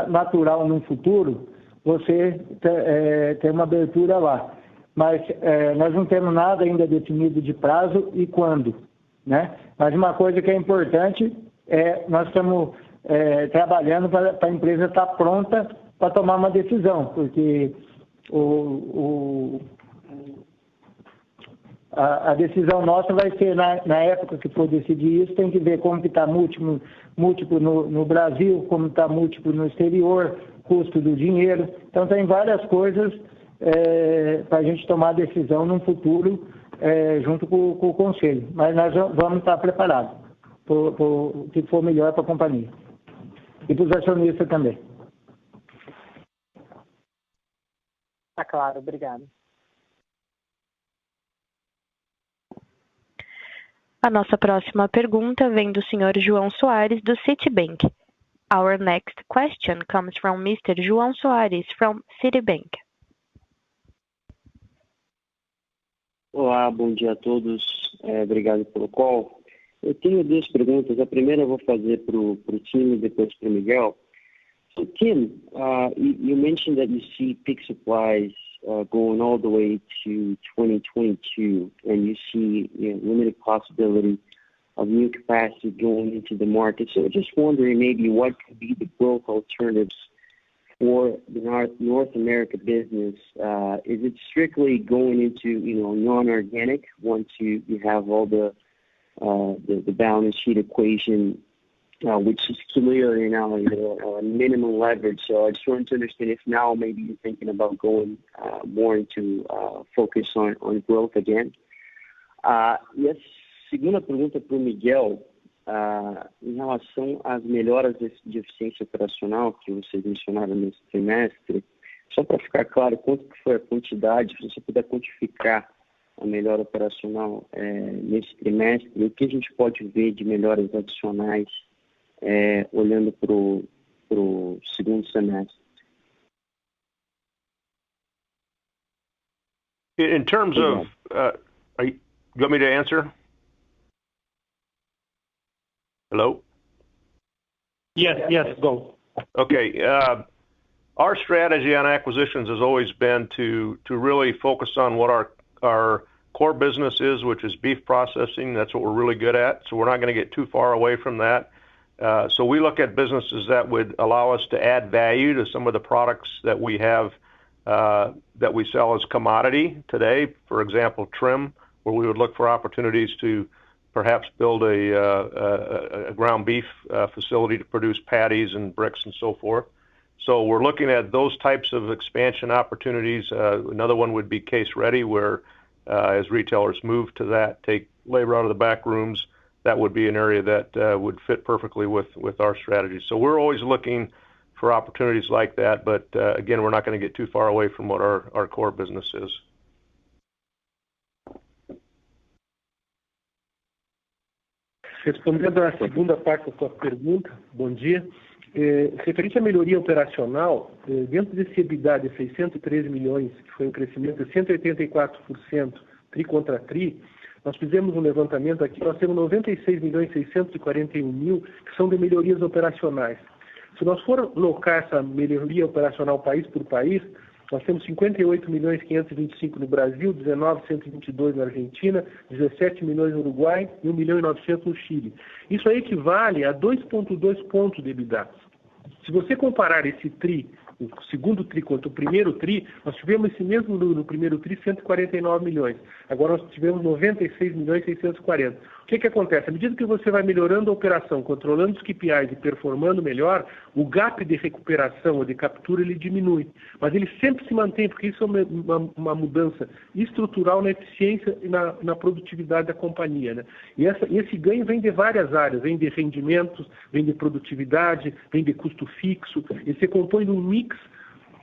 natural no futuro você ter uma abertura lá. Mas nós não temos nada ainda definido de prazo e quando, né? Mas uma coisa que é importante nós estamos trabalhando para a empresa estar pronta para tomar uma decisão, porque a decisão nossa vai ser, na época que for decidir isso, tem que ver como que está múltiplo no Brasil, como está múltiplo no exterior, custo do dinheiro. Então, tem várias coisas para a gente tomar decisão no futuro junto com o Conselho. Mas nós vamos estar preparados para o que for melhor para a companhia. E para os acionistas também. Está claro, obrigado. A nossa próxima pergunta vem do senhor João Soares, do Citibank. Our next question comes from Mr. João Soares, from Citibank. Olá, bom dia a todos. Obrigado pelo call. Eu tenho duas perguntas. A primeira eu vou fazer para o Tim e depois para o Miguel. So, Tim, you mentioned that you see peak supplies going all the way to 2022, and you see limited possibility of new capacity going into the market. So just wondering maybe what could be the growth alternatives for the North America business. Is it strictly going into non-organic once you have all the balance sheet equation, which is clear now minimum leverage? So I just wanted to understand if now maybe you're thinking about going more into focus on growth again. E a segunda pergunta para o Miguel, em relação às melhoras de eficiência operacional que vocês mencionaram nesse trimestre, só para ficar claro, quanto que foi a quantidade, se você puder quantificar a melhora operacional nesse trimestre, e o que a gente pode ver de melhoras adicionais olhando para o segundo semestre. In terms of, you want me to answer? Hello? Yes, go. Okay. Our strategy on acquisitions has always been to really focus on what our core business is, which is beef processing. That's what we're really good at. So we're not going to get too far away from that. So we look at businesses that would allow us to add value to some of the products that we have that we sell as commodity today. For example, trim, where we would look for opportunities to perhaps build a ground beef facility to produce patties and bricks and so forth. So we're looking at those types of expansion opportunities. Another one would be case ready, where as retailers move to that, take labor out of the back rooms, that would be an area that would fit perfectly with our strategy. So we're always looking for opportunities like that, but again, we're not going to get too far away from what our core business is. Respondendo à segunda parte da sua pergunta, bom dia. Referente à melhoria operacional, dentro desse EBITDA de 613 milhões, que foi um crescimento de 184%, tri contra tri, nós fizemos um levantamento aqui, nós temos 96 milhões 641 mil, que são de melhorias operacionais. Se nós for locar essa melhoria operacional país por país, nós temos 58 milhões 525 no Brasil, 19.122 na Argentina, 17 milhões no Uruguai e 1 milhão e 900 no Chile. Isso aí equivale a 2,2 pontos de EBITDA. Se você comparar esse tri, o segundo tri contra o primeiro tri, nós tivemos esse mesmo no primeiro tri 149 milhões. Agora nós tivemos 96 milhões 640. O que acontece? À medida que você vai melhorando a operação, controlando os KPIs e performando melhor, o gap de recuperação ou de captura ele diminui. Mas ele sempre se mantém, porque isso é uma mudança estrutural na eficiência e na produtividade da companhia, né? E esse ganho vem de várias áreas, vem de rendimentos, vem de produtividade, vem de custo fixo, e se compõe num mix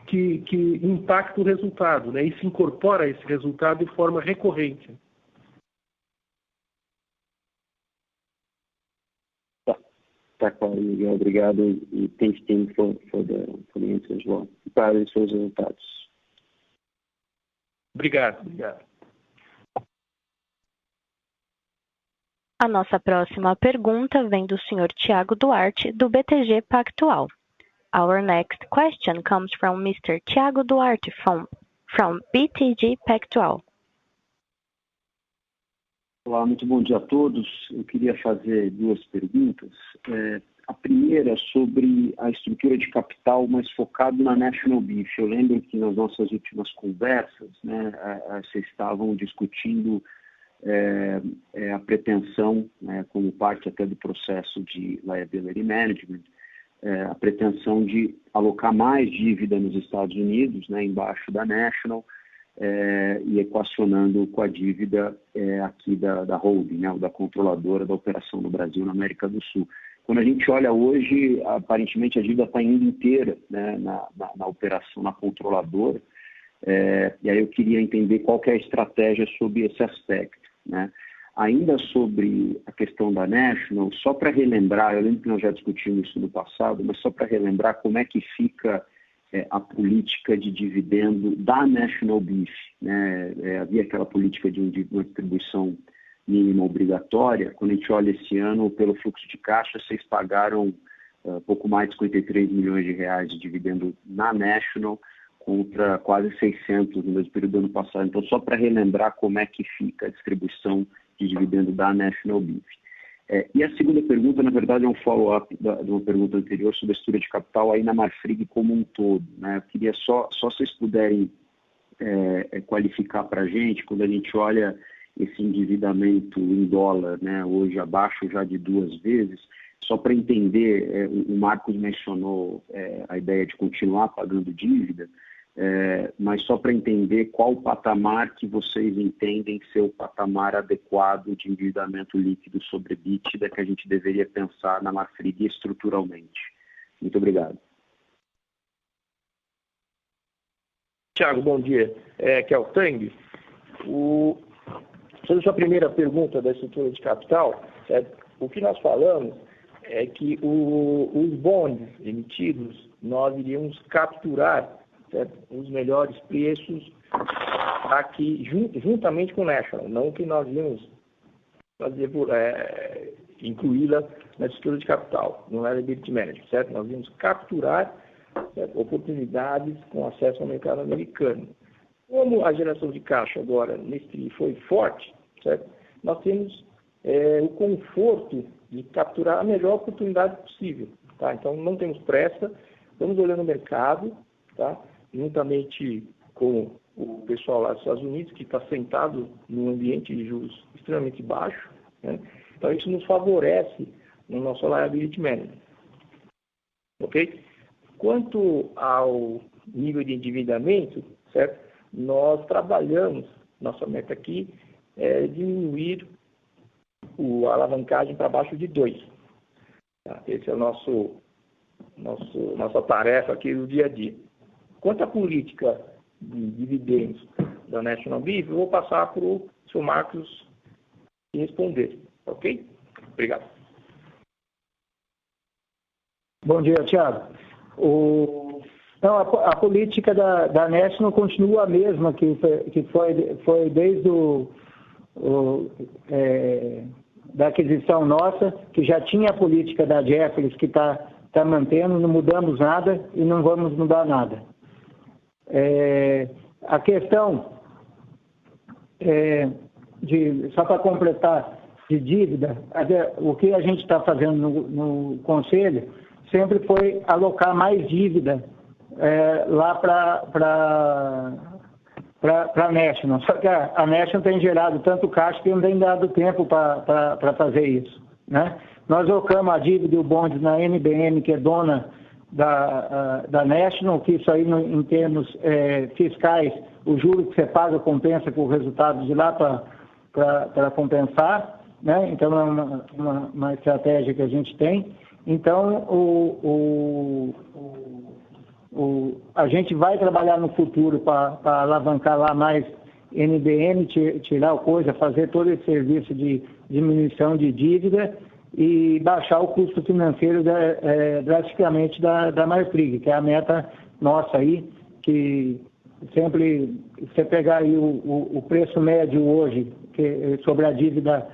que impacta o resultado, né? E se incorpora a esse resultado de forma recorrente. Tá claro, Miguel. Obrigado. E thanks, Tim, for the answer as well. Para os seus resultados. Obrigado. A nossa próxima pergunta vem do senhor Thiago Duarte, do BTG Pactual. Our next question comes from Mr. Thiago Duarte from BTG Pactual. Olá, muito bom dia a todos. Eu queria fazer duas perguntas. A primeira sobre a estrutura de capital mais focado na National Beef. Eu lembro que nas nossas últimas conversas, né, vocês estavam discutindo a pretensão, né, como parte até do processo de liability management, a pretensão de alocar mais dívida nos Estados Unidos, né, embaixo da National, e equacionando com a dívida aqui da holding, né, ou da controladora da operação no Brasil, na América do Sul. Quando a gente olha hoje, aparentemente a dívida está indo inteira, né, na operação, na controladora, e aí eu queria entender qual que é a estratégia sobre esse aspecto, né? Ainda sobre a questão da National, só para relembrar, eu lembro que nós já discutimos isso no passado, mas só para relembrar como é que fica a política de dividendo da National Beef, né? Havia aquela política de uma distribuição mínima obrigatória. Quando a gente olha esse ano, pelo fluxo de caixa, vocês pagaram pouco mais de 53 milhões de reais de dividendo na National, contra quase 600 no mesmo período do ano passado. Então, só para relembrar como é que fica a distribuição de dividendo da National Beef. E a segunda pergunta, na verdade, é um follow-up de uma pergunta anterior sobre a estrutura de capital aí na Marfrig como um todo, né? Eu queria só vocês puderem qualificar para a gente, quando a gente olha esse endividamento em dólar, né, hoje abaixo já de 2 vezes, só para entender, o Marcos mencionou a ideia de continuar pagando dívida, mas só para entender qual o patamar que vocês entendem ser o patamar adequado de endividamento líquido sobre EBITDA que a gente deveria pensar na Marfrig estruturalmente. Muito obrigado. Thiago, bom dia. Aqui é o Tang. Sobre a sua primeira pergunta da estrutura de capital, o que nós falamos é que os bonds emitidos, nós iríamos capturar os melhores preços aqui, juntamente com o National, não que nós íamos fazer incluí-la na estrutura de capital, no liability management, certo? Nós íamos capturar oportunidades com acesso ao mercado americano. Como a geração de caixa agora nesse foi forte, certo? Nós temos o conforto de capturar a melhor oportunidade possível, tá? Então não temos pressa, estamos olhando o mercado, tá? Juntamente com o pessoal lá dos Estados Unidos, que está sentado num ambiente de juros extremamente baixo, né? Então isso nos favorece no nosso liability management, ok? Quanto ao nível de endividamento, certo? Nós trabalhamos, nossa meta aqui é diminuir a alavancagem para baixo de 2. Tá? Esse é o nossa tarefa aqui do dia a dia. Quanto à política de dividendos da National Beef, eu vou passar para o senhor Marcos responder. Ok? Obrigado. Bom dia, Thiago. Então, a política da National continua a mesma que foi desde da aquisição nossa, que já tinha a política da Jefferies que está mantendo, não mudamos nada e não vamos mudar nada. A questão só para completar, de dívida, o que a gente está fazendo no Conselho sempre foi alocar mais dívida lá para a National. Só que a National tem gerado tanto caixa que não tem dado tempo para fazer isso, né? Nós alocamos a dívida e o bonde na NBM, que é dona da National, que isso aí, em termos fiscais, o juro que você paga compensa com o resultado de lá para compensar, né? Então, é uma estratégia que a gente tem. Então, a gente vai trabalhar no futuro para alavancar lá mais NBM, tirar a coisa, fazer todo esse serviço de diminuição de dívida e baixar o custo financeiro drasticamente da Marfrig, que é a meta nossa aí, que sempre, você pegar aí o preço médio hoje, sobre a dívida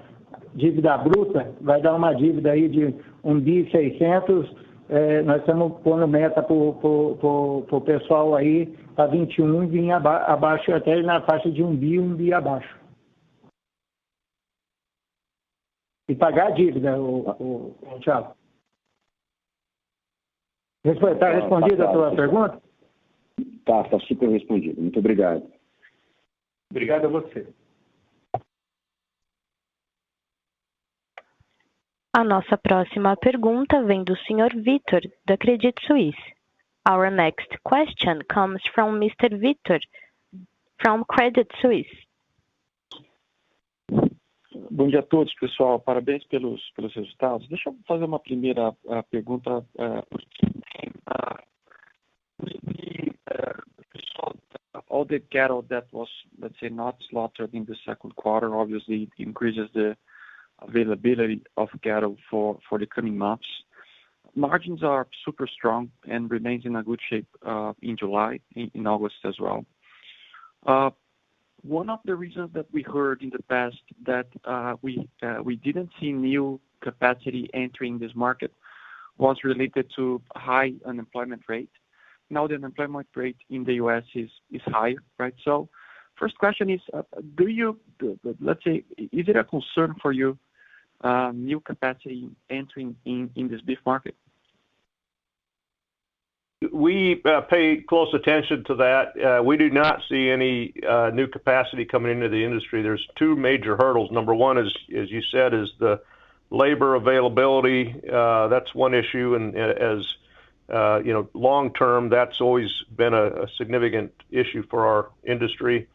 bruta, vai dar uma dívida aí de 1,6 bi. Nós estamos pondo meta para o pessoal aí, para 21, vir abaixo, até na faixa de 1 bi abaixo. E pagar a dívida, Thiago. Está respondida a tua pergunta? Está super respondido. Muito obrigado. Obrigado a você. A nossa próxima pergunta vem do Sr. Vitor, da Credit Suisse. Our next question comes from Mr. Vitor, from Credit Suisse. Bom dia a todos, pessoal. Parabéns pelos resultados. Deixa eu fazer uma primeira pergunta. All the cattle that was, let's say, not slaughtered in the second quarter, obviously increases the availability of cattle for the coming months. Margins are super strong and remains in a good shape in July, in August as well. One of the reasons that we heard in the past that we didn't see new capacity entering this market was related to high unemployment rate. Now the unemployment rate in the U.S. is higher, right? So first question is, let's say, is it a concern for you, new capacity entering in this beef market? We pay close attention to that. We do not see any new capacity coming into the industry. There's two major hurdles. Number one is, as you said, is the labor availability. That's one issue, and as long term, that's always been a significant issue for our industry.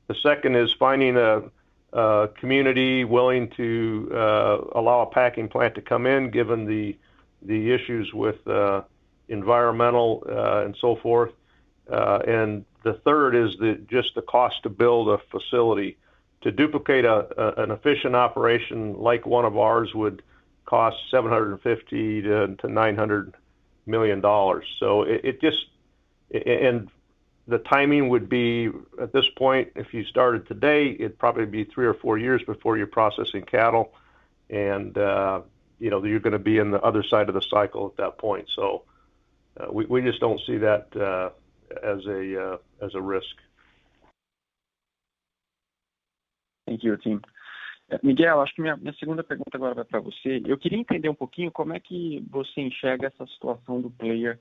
The second is finding a community willing to allow a packing plant to come in, given the issues with environmental and so forth. And the third is just the cost to build a facility. To duplicate an efficient operation like one of ours would cost $750 to $900 million. So and the timing would be, at this point, if you started today, it'd probably be 3 or 4 years before you're processing cattle, and you're going to be in the other side of the cycle at that point. So we just don't see that as a risk. Thank you, Tim. Miguel, acho que minha segunda pergunta agora vai para você. Eu queria entender um pouquinho como é que você enxerga essa situação do player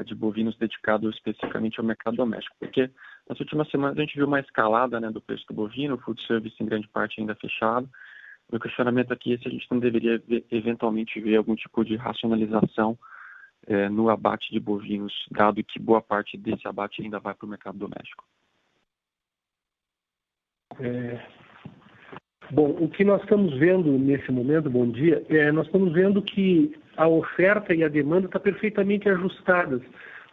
de bovinos dedicado especificamente ao mercado doméstico, porque nas últimas semanas a gente viu uma escalada, né, do preço do bovino, o food service em grande parte ainda fechado. O questionamento aqui é se a gente não deveria eventualmente ver algum tipo de racionalização no abate de bovinos, dado que boa parte desse abate ainda vai para o mercado doméstico. Bom, o que nós estamos vendo nesse momento, bom dia, nós estamos vendo que a oferta e a demanda estão perfeitamente ajustadas.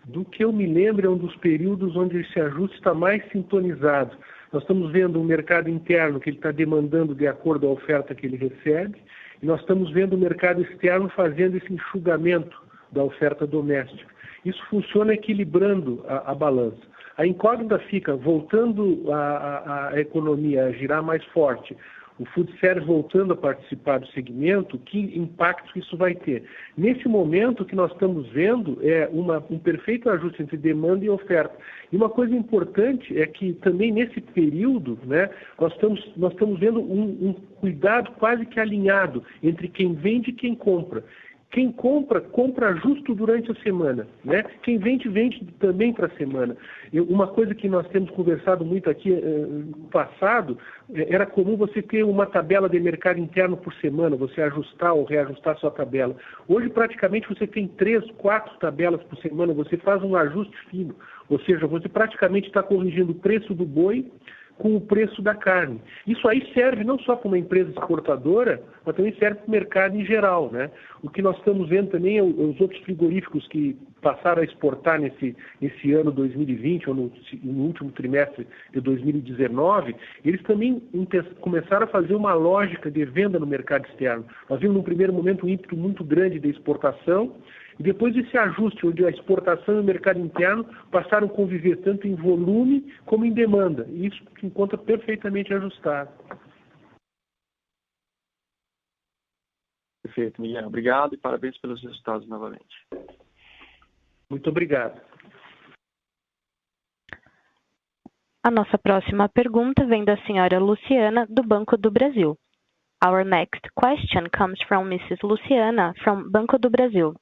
Do que eu me lembro, é um dos períodos onde esse ajuste está mais sintonizado. Nós estamos vendo um mercado interno que ele está demandando de acordo à oferta que ele recebe, e nós estamos vendo o mercado externo fazendo esse enxugamento da oferta doméstica. Isso funciona equilibrando a balança. A incógnita fica, voltando a economia a girar mais forte, o food service voltando a participar do segmento, que impacto isso vai ter? Nesse momento, o que nós estamos vendo é um perfeito ajuste entre demanda e oferta. E uma coisa importante é que também nesse período, né, nós estamos vendo um cuidado quase que alinhado entre quem vende e quem compra. Quem compra, compra justo durante a semana, né? Quem vende, vende também para a semana. Uma coisa que nós temos conversado muito aqui no passado, era comum você ter uma tabela de mercado interno por semana, você ajustar ou reajustar a sua tabela. Hoje, praticamente, você tem 3, 4 tabelas por semana, você faz um ajuste fino. Ou seja, você praticamente está corrigindo o preço do boi com o preço da carne. Isso aí serve não só para uma empresa exportadora, mas também serve para o mercado em geral, né? O que nós estamos vendo também é os outros frigoríficos que passaram a exportar nesse ano 2020, ou no último trimestre de 2019, eles também começaram a fazer uma lógica de venda no mercado externo. Nós vimos, no primeiro momento, um ímpeto muito grande de exportação, e depois desse ajuste, onde a exportação e o mercado interno passaram a conviver tanto em volume como em demanda. E isso se encontra perfeitamente ajustado. Perfeito, Miguel. Obrigado e parabéns pelos resultados novamente. Muito obrigado. A nossa próxima pergunta vem da senhora Luciana, do Banco do Brasil. Our next question comes from Mrs. Luciana, from Banco do Brasil.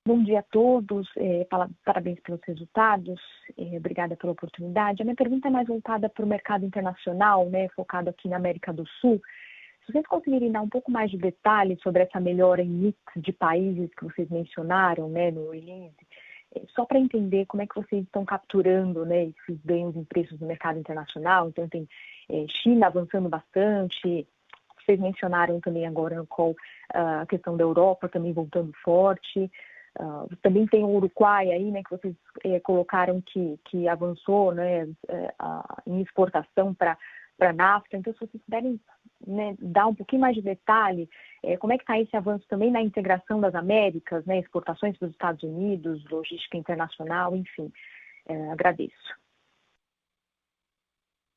Bom dia a todos, parabéns pelos resultados, obrigada pela oportunidade. A minha pergunta é mais voltada para o mercado internacional, né, focado aqui na América do Sul. Se vocês conseguirem dar um pouco mais de detalhes sobre essa melhora em mix de países que vocês mencionaram, né, no release, só para entender como é que vocês estão capturando, né, esses ganhos em preços no mercado internacional. Então tem China avançando bastante, vocês mencionaram também agora no call a questão da Europa também voltando forte, também tem o Uruguai aí, né, que vocês colocaram que avançou, né, em exportação para NAFTA. Então se vocês puderem, né, dar um pouquinho mais de detalhe, como é que está esse avanço também na integração das Américas, né, exportações para os Estados Unidos, logística internacional, enfim, agradeço.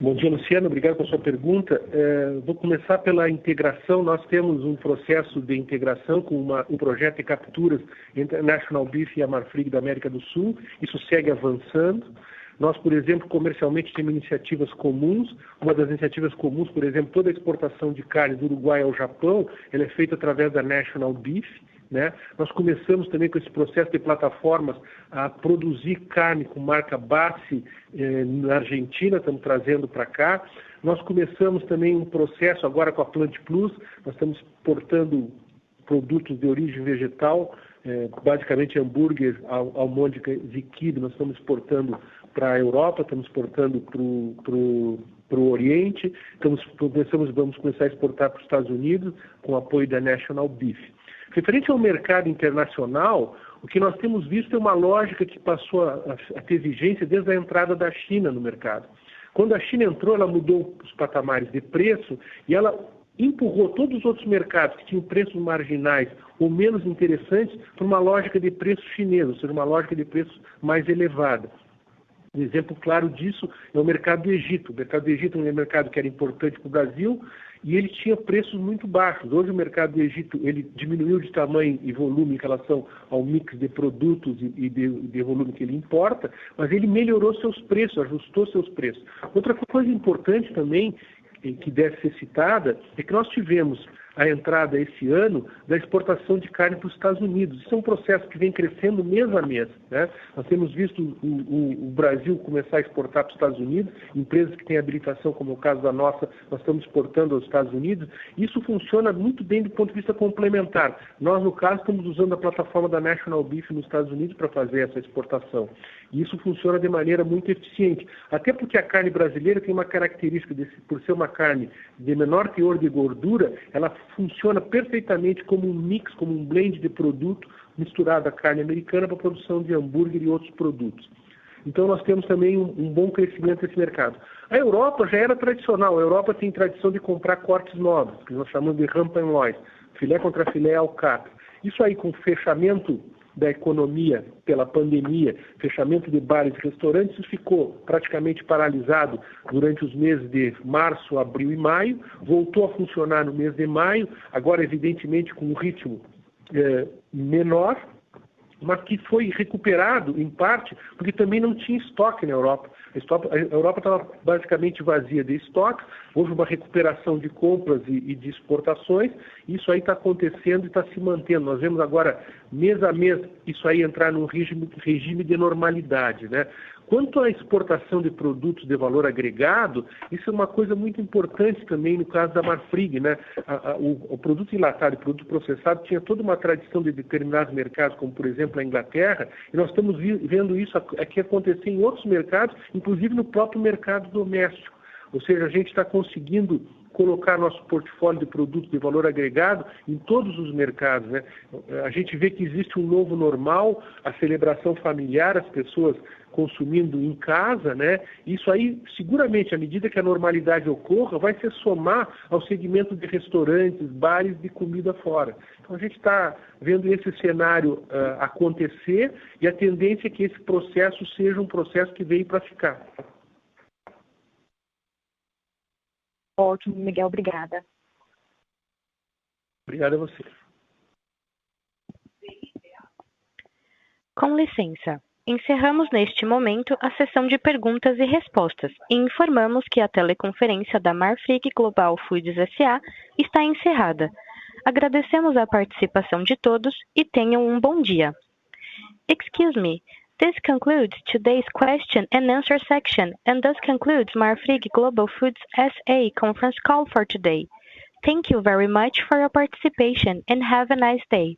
Bom dia, Luciano, obrigado pela sua pergunta. Vou começar pela integração. Nós temos um processo de integração com um projeto de capturas entre a National Beef e a Marfrig da América do Sul. Isso segue avançando. Nós, por exemplo, comercialmente temos iniciativas comuns. Uma das iniciativas comuns, por exemplo, toda a exportação de carne do Uruguai ao Japão, ela é feita através da National Beef, né? Nós começamos também com esse processo de plataformas a produzir carne com marca Bassi na Argentina, estamos trazendo para cá. Nós começamos também um processo agora com a Plant Plus, nós estamos exportando produtos de origem vegetal, basicamente hambúrguer, almôndega e quibe, nós estamos exportando para a Europa, estamos exportando para o Oriente, vamos começar a exportar para os Estados Unidos com o apoio da National Beef. Referente ao mercado internacional, o que nós temos visto é uma lógica que passou a ter vigência desde a entrada da China no mercado. Quando a China entrou, ela mudou os patamares de preço e ela empurrou todos os outros mercados que tinham preços marginais ou menos interessantes para uma lógica de preço chinesa, ou seja, uma lógica de preço mais elevada. Um exemplo claro disso é o mercado do Egito. O mercado do Egito é um mercado que era importante para o Brasil e ele tinha preços muito baixos. Hoje o mercado do Egito ele diminuiu de tamanho e volume em relação ao mix de produtos e de volume que ele importa, mas ele melhorou seus preços, ajustou seus preços. Outra coisa importante também, que deve ser citada, é que nós tivemos a entrada esse ano da exportação de carne para os Estados Unidos. Isso é um processo que vem crescendo mês a mês, né? Nós temos visto o Brasil começar a exportar para os Estados Unidos, empresas que têm habilitação, como é o caso da nossa, nós estamos exportando aos Estados Unidos. Isso funciona muito bem do ponto de vista complementar. Nós, no caso, estamos usando a plataforma da National Beef nos Estados Unidos para fazer essa exportação. E isso funciona de maneira muito eficiente. Até porque a carne brasileira tem uma característica, por ser uma carne de menor teor de gordura, ela funciona perfeitamente como um mix, como um blend de produto misturado à carne americana para a produção de hambúrguer e outros produtos. Então nós temos também um bom crescimento nesse mercado. A Europa já era tradicional, a Europa tem tradição de comprar cortes novos, que nós chamamos de ramp and loin, filé contra filé alcatra. Isso aí com o fechamento da economia pela pandemia, fechamento de bares e restaurantes, isso ficou praticamente paralisado durante os meses de março, abril e maio, voltou a funcionar no mês de maio, agora evidentemente com um ritmo menor, mas que foi recuperado em parte porque também não tinha estoque na Europa. A Europa estava basicamente vazia de estoque, houve uma recuperação de compras e de exportações, isso aí está acontecendo e está se mantendo. Nós vemos agora, mês a mês, isso aí entrar num regime de normalidade, né? Quanto à exportação de produtos de valor agregado, isso é uma coisa muito importante também no caso da Marfrig, né? O produto enlatado e produto processado tinha toda uma tradição de determinados mercados, como por exemplo a Inglaterra, e nós estamos vendo isso aqui acontecer em outros mercados, inclusive no próprio mercado doméstico. Ou seja, a gente está conseguindo colocar nosso portfólio de produtos de valor agregado em todos os mercados, né? A gente vê que existe um novo normal, a celebração familiar, as pessoas consumindo em casa, né? Isso aí, seguramente, à medida que a normalidade ocorra, vai se somar ao segmento de restaurantes, bares de comida fora. Então a gente está vendo esse cenário acontecer e a tendência é que esse processo seja um processo que veio para ficar. Ótimo, Miguel, obrigada. Obrigado a você. Com licença. Encerramos neste momento a sessão de perguntas e respostas e informamos que a teleconferência da Marfrig Global Foods S.A. está encerrada. Agradecemos a participação de todos e tenham um bom dia. Excuse me. This concludes today's question and answer section, and thus concludes Marfrig Global Foods SA conference call for today. Thank you very much for your participation and have a nice day.